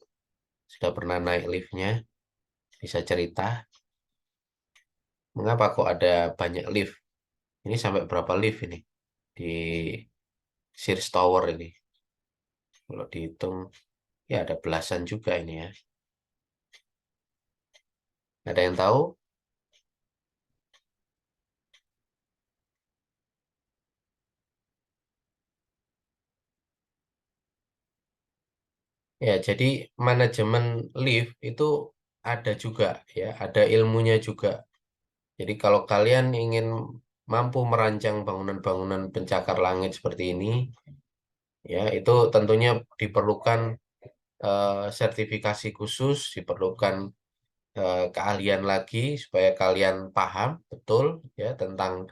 sudah pernah naik liftnya, bisa cerita. mengapa kok ada banyak lift? Ini sampai berapa lift ini di Sears Tower ini? Kalau dihitung, ya ada belasan juga ini ya. Ada yang tahu? Ya, jadi manajemen lift itu ada juga ya, ada ilmunya juga. Jadi kalau kalian ingin mampu merancang bangunan-bangunan pencakar langit seperti ini, ya itu tentunya diperlukan sertifikasi khusus, diperlukan keahlian lagi supaya kalian paham betul ya tentang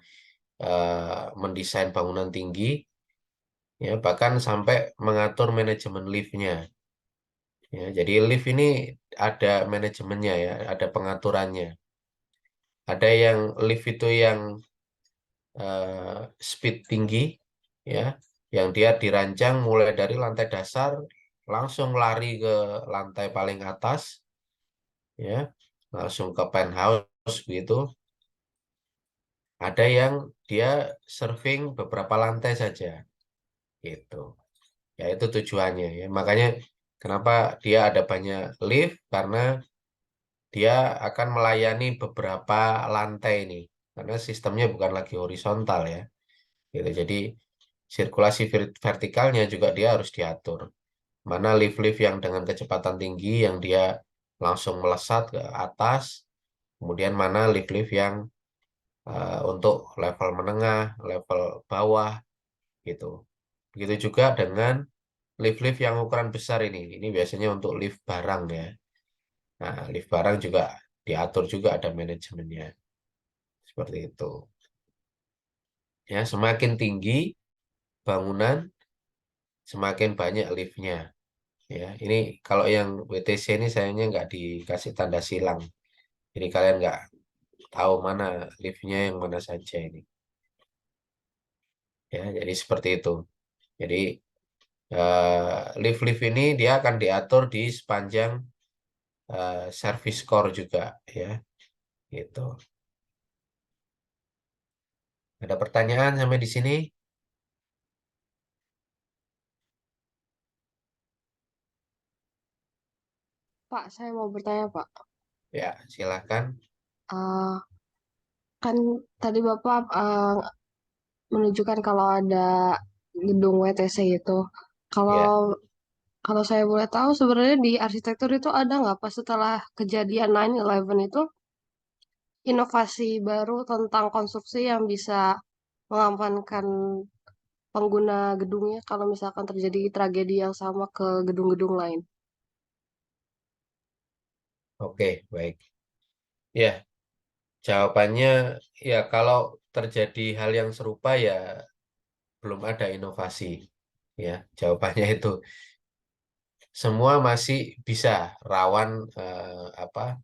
mendesain bangunan tinggi, ya bahkan sampai mengatur manajemen liftnya. Ya, jadi lift ini ada manajemennya ya, ada pengaturannya. Ada yang lift itu yang speed tinggi, ya, yang dia dirancang mulai dari lantai dasar langsung lari ke lantai paling atas, ya, langsung ke penthouse gitu. Ada yang dia surfing beberapa lantai saja, gitu. Ya itu tujuannya ya. Makanya kenapa dia ada banyak lift karena dia akan melayani beberapa lantai ini. Karena sistemnya bukan lagi horizontal ya. Gitu. Jadi sirkulasi vertikalnya juga dia harus diatur. Mana lift-lift yang dengan kecepatan tinggi yang dia langsung melesat ke atas, kemudian mana lift-lift yang untuk level menengah, level bawah gitu. Begitu juga dengan lift-lift yang ukuran besar ini. Ini biasanya untuk lift barang ya. Nah, lift barang juga diatur juga ada manajemennya. Seperti itu. Ya, semakin tinggi bangunan, semakin banyak liftnya. Ya, ini kalau yang WTC ini sayangnya nggak dikasih tanda silang. Jadi kalian nggak tahu mana liftnya yang mana saja ini. Ya, jadi seperti itu. Jadi lift-lift ini dia akan diatur di sepanjang service core juga ya. Gitu. Ada pertanyaan sampai di sini? Pak, saya mau bertanya, Pak. Ya, silakan. Eh, kan tadi Bapak menunjukkan kalau ada gedung WTC itu. Kalau Ya, kalau saya boleh tahu, sebenarnya di arsitektur itu ada nggak Pak setelah kejadian 9/11 itu inovasi baru tentang konstruksi yang bisa mengamankan pengguna gedungnya kalau misalkan terjadi tragedi yang sama ke gedung-gedung lain? oke, baik. Ya, jawabannya ya kalau terjadi hal yang serupa ya belum ada inovasi. Ya, jawabannya itu semua masih bisa rawan apa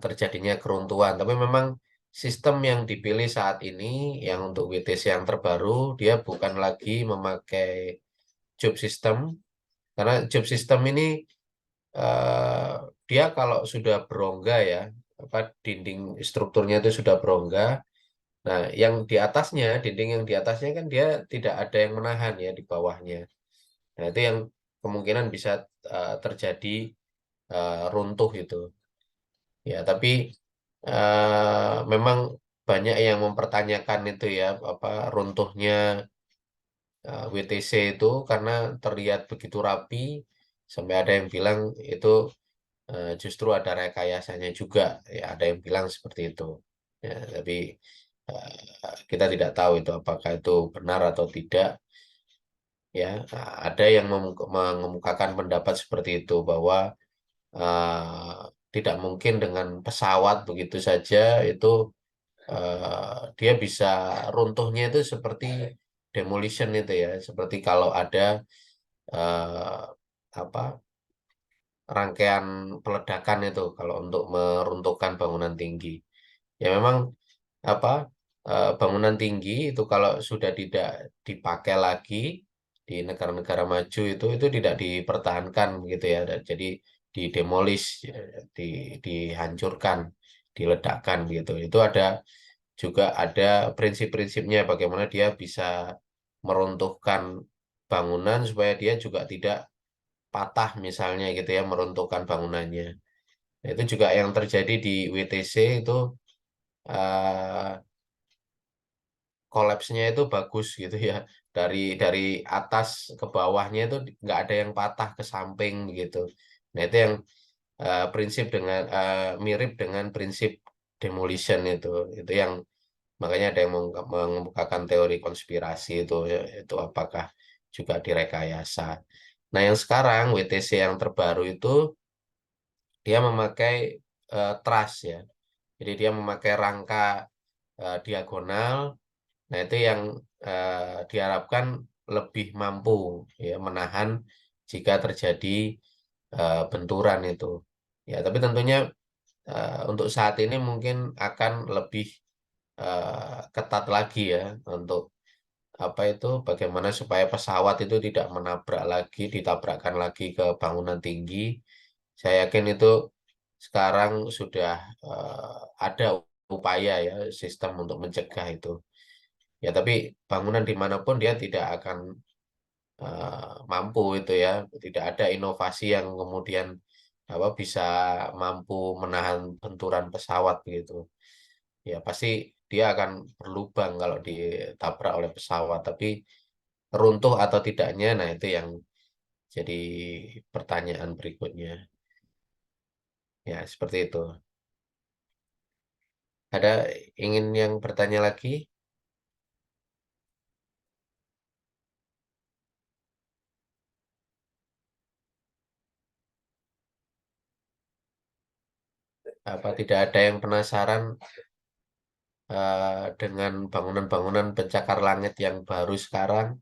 terjadinya keruntuhan. Tapi memang sistem yang dipilih saat ini yang untuk WTC yang terbaru dia bukan lagi memakai job system karena job system ini eh, dia kalau sudah berongga ya apa dinding strukturnya itu sudah berongga. Nah, yang di atasnya, dinding yang di atasnya kan dia tidak ada yang menahan ya di bawahnya. Nah, itu yang kemungkinan bisa terjadi runtuh itu. Ya, tapi memang banyak yang mempertanyakan itu ya, apa runtuhnya WTC itu karena terlihat begitu rapi, sampai ada yang bilang itu justru ada rekayasanya juga. Ya, ada yang bilang seperti itu. Ya, tapi kita tidak tahu itu apakah itu benar atau tidak. Ya, ada yang mengemukakan pendapat seperti itu bahwa tidak mungkin dengan pesawat begitu saja itu dia bisa runtuhnya itu seperti demolition itu ya, seperti kalau ada eh, apa rangkaian peledakan itu kalau untuk meruntuhkan bangunan tinggi. Ya memang apa bangunan tinggi itu kalau sudah tidak dipakai lagi di negara-negara maju itu tidak dipertahankan gitu ya. Dan jadi didemolish, di, dihancurkan. diledakkan gitu. Itu juga ada prinsip-prinsipnya bagaimana dia bisa meruntuhkan bangunan supaya dia juga tidak patah misalnya gitu ya, meruntuhkan bangunannya. Nah, itu juga yang terjadi di WTC itu, eh, kolapsnya itu bagus gitu ya. Dari atas ke bawahnya itu nggak ada yang patah ke samping gitu. Nah, itu yang prinsip mirip dengan prinsip demolition itu. Itu yang makanya ada yang mengemukakan teori konspirasi itu, ya, itu apakah juga direkayasa. Nah, yang sekarang WTC yang terbaru itu dia memakai truss ya. Jadi dia memakai rangka diagonal. Nah, itu yang diharapkan lebih mampu ya menahan jika terjadi benturan itu. Ya, tapi tentunya untuk saat ini mungkin akan lebih ketat lagi ya untuk apa itu bagaimana supaya pesawat itu tidak menabrak lagi, ditabrakkan lagi ke bangunan tinggi. Saya yakin itu sekarang sudah ada upaya ya sistem untuk mencegah itu. Ya, tapi bangunan dimanapun dia tidak akan mampu itu ya, tidak ada inovasi yang kemudian apa bisa mampu menahan benturan pesawat gitu. Ya pasti dia akan berlubang kalau ditabrak oleh pesawat, tapi runtuh atau tidaknya, nah itu yang jadi pertanyaan berikutnya. Ya seperti itu. Ada ingin yang bertanya lagi? Apa tidak ada yang penasaran dengan bangunan-bangunan pencakar langit yang baru sekarang?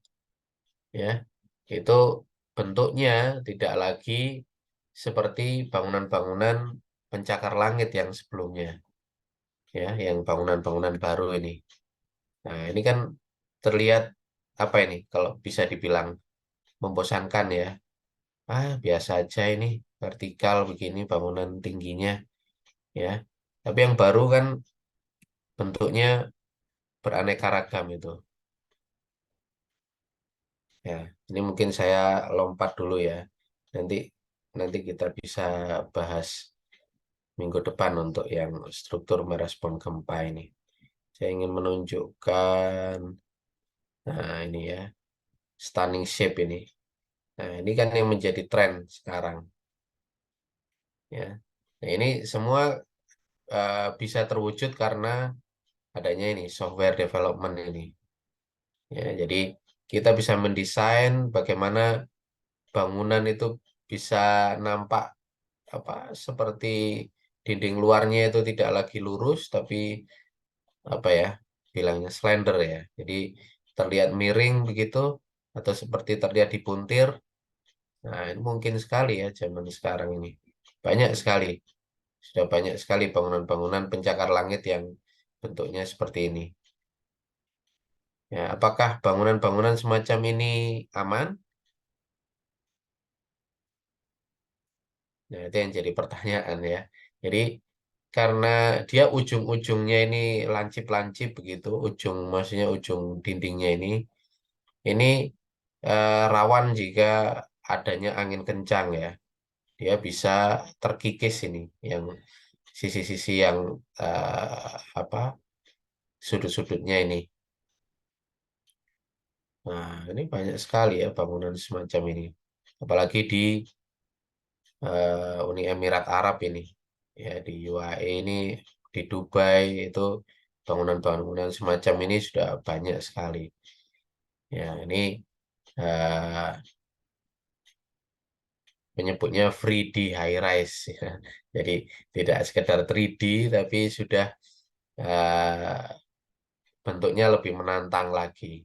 Ya, itu bentuknya tidak lagi seperti bangunan-bangunan pencakar langit yang sebelumnya, ya, yang bangunan-bangunan baru ini. Nah, ini kan terlihat apa ini? Kalau bisa dibilang membosankan ya. Ah, biasa aja ini vertikal begini bangunan tingginya, ya. Tapi yang baru kan bentuknya beraneka ragam itu. Ya, ini mungkin saya lompat dulu ya. Nanti nanti kita bisa bahas minggu depan untuk yang struktur merespon gempa ini. Saya ingin menunjukkan, nah ini ya, stunning shape ini. Nah, ini kan yang menjadi tren sekarang, ya. Nah, ini semua bisa terwujud karena adanya ini software development ini. Ya, jadi kita bisa mendesain bagaimana bangunan itu bisa nampak apa seperti dinding luarnya itu tidak lagi lurus tapi apa ya bilangnya slender ya. Jadi terlihat miring begitu atau seperti terlihat dipuntir. Nah, ini mungkin sekali ya zaman sekarang ini. Banyak sekali. Sudah banyak sekali bangunan-bangunan pencakar langit yang bentuknya seperti ini. Ya, apakah bangunan-bangunan semacam ini aman? Nah, itu yang jadi pertanyaan ya. Jadi karena dia ujung-ujungnya ini lancip-lancip begitu, maksudnya ujung dindingnya ini rawan jika adanya angin kencang ya. Dia bisa terkikis ini, yang sisi-sisi yang apa sudut-sudutnya ini. Nah, ini banyak sekali ya bangunan semacam ini. Apalagi di Uni Emirat Arab ini. Ya, di UAE ini, di Dubai itu bangunan-bangunan semacam ini sudah banyak sekali. Ya, ini eh, menyebutnya 3D high rise. Ya. Jadi tidak sekedar 3D tapi sudah bentuknya lebih menantang lagi.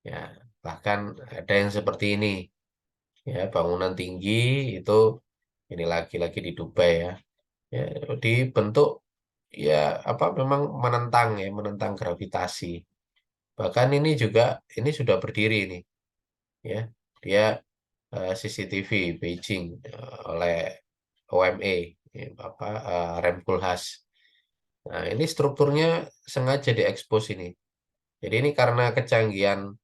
Ya, bahkan ada yang seperti ini. Ya, bangunan tinggi itu ini lagi-lagi di Dubai ya. Ya, dibentuk ya apa memang menentang ya, menentang gravitasi. Bahkan ini juga ini sudah berdiri ini ya. Dia CCTV Beijing oleh OMA ya, apa Remkulhas. Nah, ini strukturnya sengaja diekspos ini. Jadi ini karena kecanggihan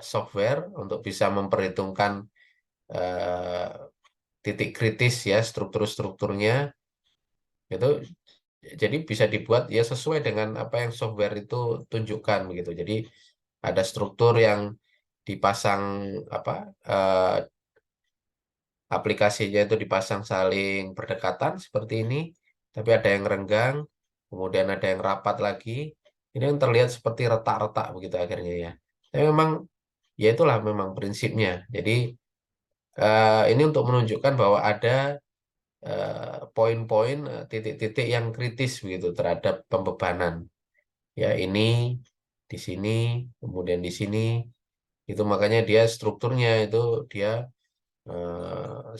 software untuk bisa memperhitungkan eh, titik kritis ya strukturnya itu jadi bisa dibuat ya sesuai dengan apa yang software itu tunjukkan begitu. Jadi ada struktur yang dipasang apa eh, aplikasinya itu dipasang saling berdekatan seperti ini, tapi ada yang renggang, kemudian ada yang rapat lagi. Ini yang terlihat seperti retak-retak begitu akhirnya ya. Tapi memang ya itulah memang prinsipnya. Jadi ini untuk menunjukkan bahwa ada poin-poin titik-titik yang kritis begitu terhadap pembebanan. Ya ini di sini, kemudian di sini. Itu makanya dia strukturnya itu dia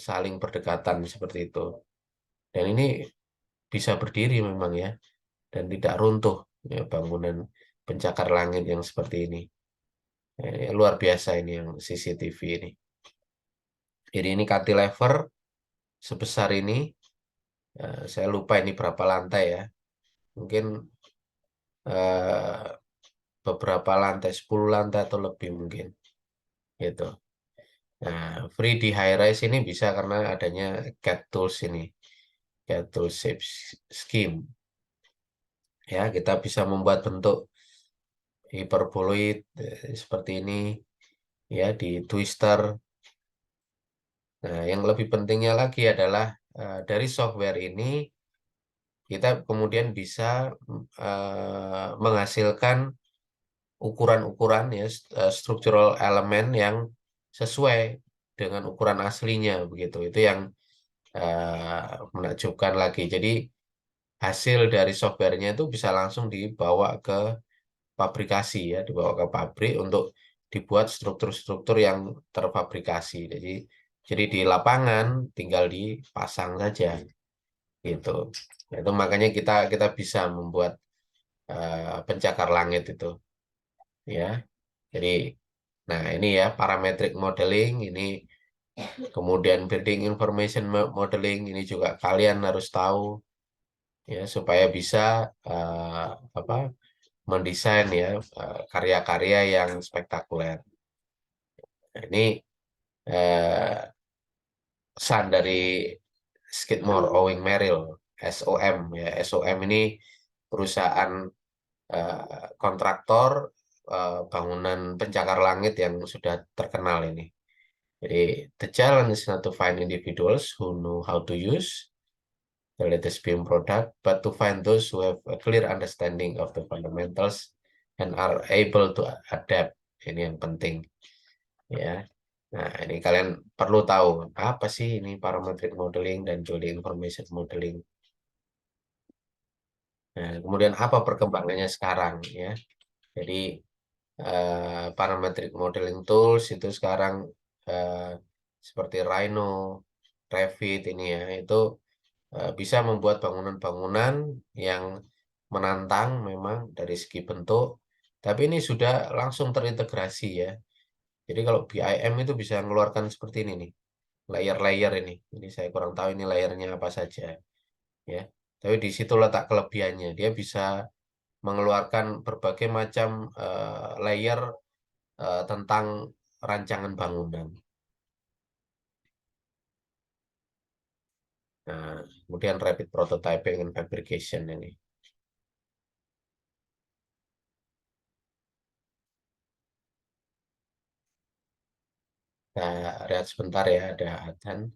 saling berdekatan seperti itu. Dan ini bisa berdiri memang ya, dan tidak runtuh ya, bangunan pencakar langit yang seperti ini. Luar biasa ini yang CCTV ini. Jadi ini cantilever sebesar ini, saya lupa ini berapa lantai ya. Mungkin eh, beberapa lantai, 10 lantai atau lebih mungkin. Gitu. Nah, free di high rise ini bisa karena adanya CAD tools ini, CAD tools shape scheme. Ya, kita bisa membuat bentuk hiperboloid seperti ini ya di twister. Nah, yang lebih pentingnya lagi adalah dari software ini kita kemudian bisa menghasilkan ukuran-ukuran ya structural elemen yang sesuai dengan ukuran aslinya begitu. Itu yang menakjubkan lagi. Jadi hasil dari softwarenya itu bisa langsung dibawa ke pabrikasi ya, dibawa ke pabrik untuk dibuat struktur-struktur yang terfabrikasi. Jadi di lapangan tinggal dipasang saja gitu. Nah, itu makanya kita kita bisa membuat pencakar langit itu ya. Jadi nah ini ya parametric modeling ini kemudian building information modeling ini juga kalian harus tahu ya supaya bisa eh, apa mendesain ya karya-karya yang spektakuler. Nah, ini eh, pesan dari Skidmore, Owing Merrill, SOM ya. SOM ini perusahaan kontraktor bangunan pencakar langit yang sudah terkenal ini. Jadi the challenge is not to find individuals who know how to use the latest BIM product, but to find those who have a clear understanding of the fundamentals and are able to adapt. Ini yang penting ya. Nah, ini kalian perlu tahu apa sih ini parametric modeling dan building information modeling. Nah, kemudian apa perkembangannya sekarang ya. Jadi parametric modeling tools itu sekarang eh, seperti Rhino, Revit ini ya, itu bisa membuat bangunan-bangunan yang menantang memang dari segi bentuk, tapi ini sudah langsung terintegrasi ya. Jadi kalau BIM itu bisa mengeluarkan seperti ini nih, layer-layer ini. Ini saya kurang tahu ini layernya apa saja ya. Tapi di situ letak kelebihannya. Dia bisa mengeluarkan berbagai macam layer tentang rancangan bangunan. Nah, kemudian rapid prototyping and fabrication ini. Kita lihat sebentar ya, ada adzan.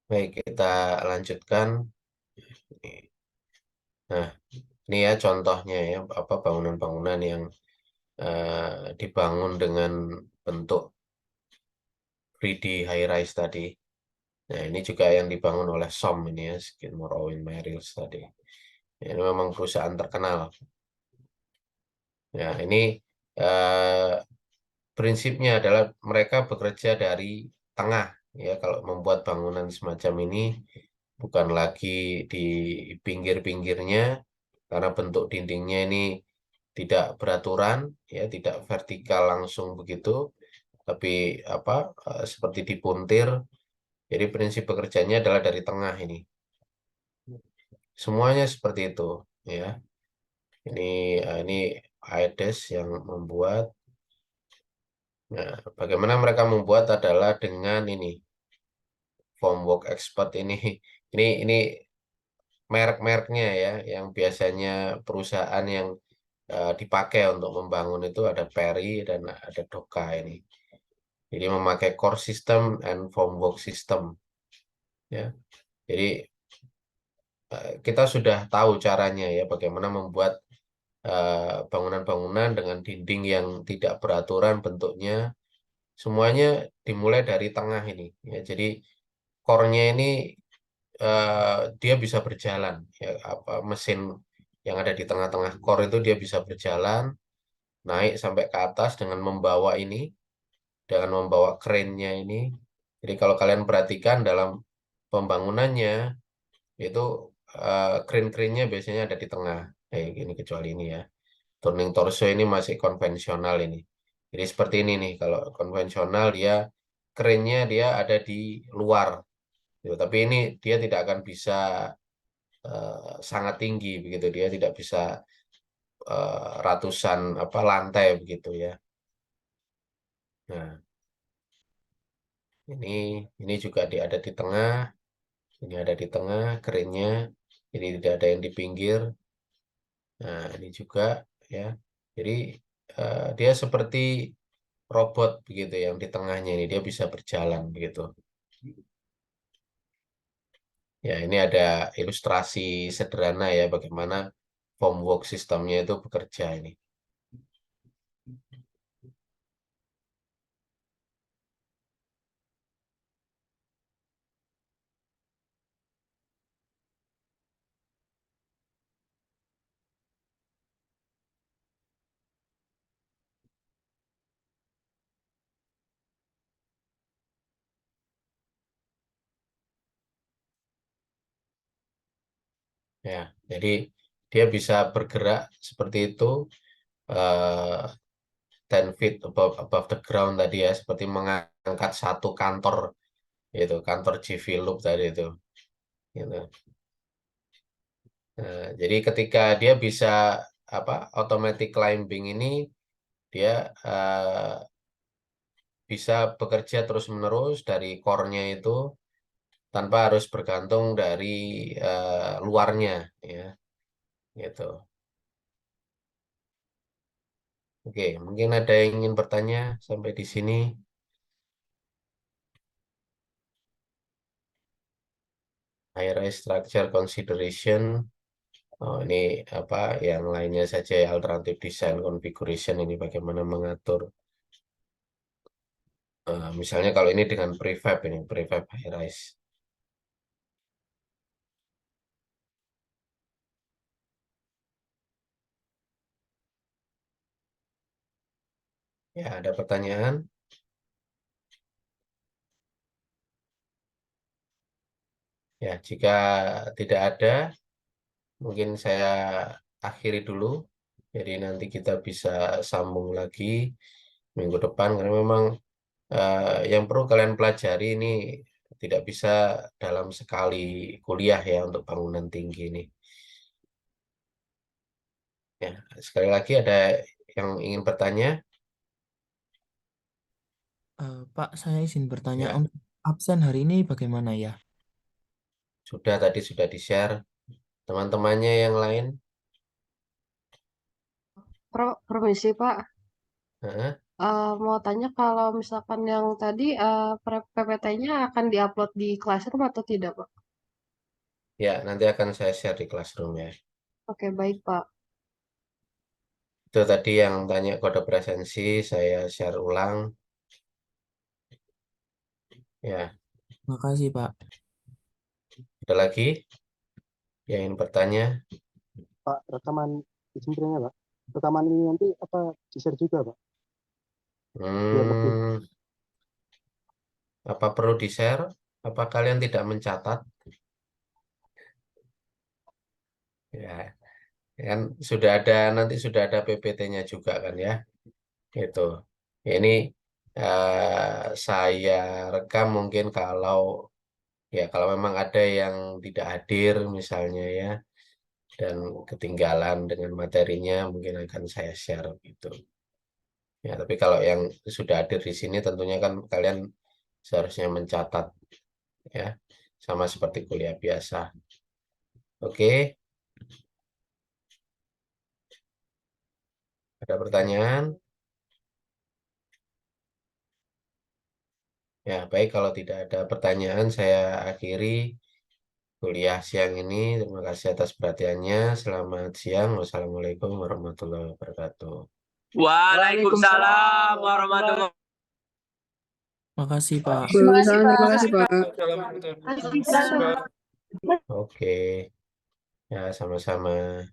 Baik, kita lanjutkan. Nah, ini ya contohnya ya, apa bangunan-bangunan yang dibangun dengan bentuk 3D high rise tadi. Nah, ini juga yang dibangun oleh SOM ini ya, Skidmore, Owen Merrill tadi. Ya, ini memang perusahaan terkenal. Ya, ini eh, prinsipnya adalah mereka bekerja dari tengah. Ya, kalau membuat bangunan semacam ini bukan lagi di pinggir-pinggirnya, karena bentuk dindingnya ini tidak beraturan, ya, tidak vertikal langsung begitu, tapi apa seperti dipuntir. Jadi prinsip bekerjanya adalah dari tengah ini. Semuanya seperti itu, ya. Ini ini AEDES yang membuat. Nah, bagaimana mereka membuat adalah dengan ini Formwork Expert ini. Ini merek-mereknya ya, yang biasanya perusahaan yang dipakai untuk membangun itu ada Perry dan ada Doka ini. Jadi memakai core system and formwork system ya. Jadi kita sudah tahu caranya ya bagaimana membuat bangunan-bangunan dengan dinding yang tidak beraturan bentuknya. Semuanya dimulai dari tengah ini ya. Jadi core-nya ini dia bisa berjalan ya, apa mesin yang ada di tengah-tengah core itu dia bisa berjalan naik sampai ke atas dengan membawa ini, dengan membawa kerennya ini. Jadi kalau kalian perhatikan dalam pembangunannya itu kren-krennya biasanya ada di tengah kayak gini, kecuali ini ya. Turning torso ini masih konvensional ini. Jadi seperti ini nih, kalau konvensional dia kerennya dia ada di luar gitu. Tapi ini dia tidak akan bisa sangat tinggi begitu, dia tidak bisa ratusan apa lantai begitu ya. Nah, ini ini juga ada di tengah, ini ada di tengah kerennya. Jadi tidak ada yang di pinggir. Nah, ini juga ya. Jadi dia seperti robot begitu yang di tengahnya ini dia bisa berjalan begitu. Ya, ini ada ilustrasi sederhana ya bagaimana formwork sistemnya itu bekerja ini. Ya, jadi dia bisa bergerak seperti itu, eh 10 feet above the ground tadi ya, seperti mengangkat satu kantor itu, kantor GV Loop tadi itu. Gitu. Nah, jadi ketika dia bisa apa automatic climbing ini dia bisa bekerja terus-menerus dari core-nya itu tanpa harus bergantung dari luarnya ya gitu. Oke, mungkin ada yang ingin bertanya sampai di sini. High-rise structure consideration. Oh, ini apa yang lainnya saja ya, alternative design configuration ini bagaimana mengatur. Misalnya kalau ini dengan prefab ini, prefab high-rise. Ya, ada pertanyaan? Ya, jika tidak ada, mungkin saya akhiri dulu. Jadi nanti kita bisa sambung lagi minggu depan karena memang yang perlu kalian pelajari ini tidak bisa dalam sekali kuliah ya untuk bangunan tinggi ini. Ya, sekali lagi ada yang ingin bertanya? Pak, saya izin bertanya, Ya, untuk absen hari ini bagaimana ya? sudah tadi sudah di-share. Teman-temannya yang lain? Permisi Pak, Heeh. Mau tanya kalau misalkan yang tadi PPT-nya akan diupload di Classroom atau tidak, Pak? Ya, nanti akan saya share di Classroom ya. Oke, baik, Pak. Itu tadi yang tanya kode presensi, saya share ulang. Ya, Makasih, Pak. ada lagi yang ingin bertanya? Pak, rekaman izin bertanya, Pak. Rekaman ini nanti apa di-share juga, Pak? Biar lebih. Apa perlu di-share? Apa kalian tidak mencatat? Ya, kan sudah ada, nanti sudah ada PPT-nya juga kan ya. Itu. Ini saya rekam mungkin kalau memang ada yang tidak hadir misalnya ya dan ketinggalan dengan materinya mungkin akan saya share gitu. Ya, tapi kalau yang sudah hadir di sini tentunya kan kalian seharusnya mencatat ya, sama seperti kuliah biasa. Oke, ada pertanyaan? Ya, baik kalau tidak ada pertanyaan saya akhiri kuliah siang ini. Terima kasih atas perhatiannya. Selamat siang. Wassalamualaikum warahmatullahi wabarakatuh. Waalaikumsalam warahmatullahi Makasih, Pak. Terima kasih, Terima kasih, Pak. wabarakatuh. Oke, ya sama-sama.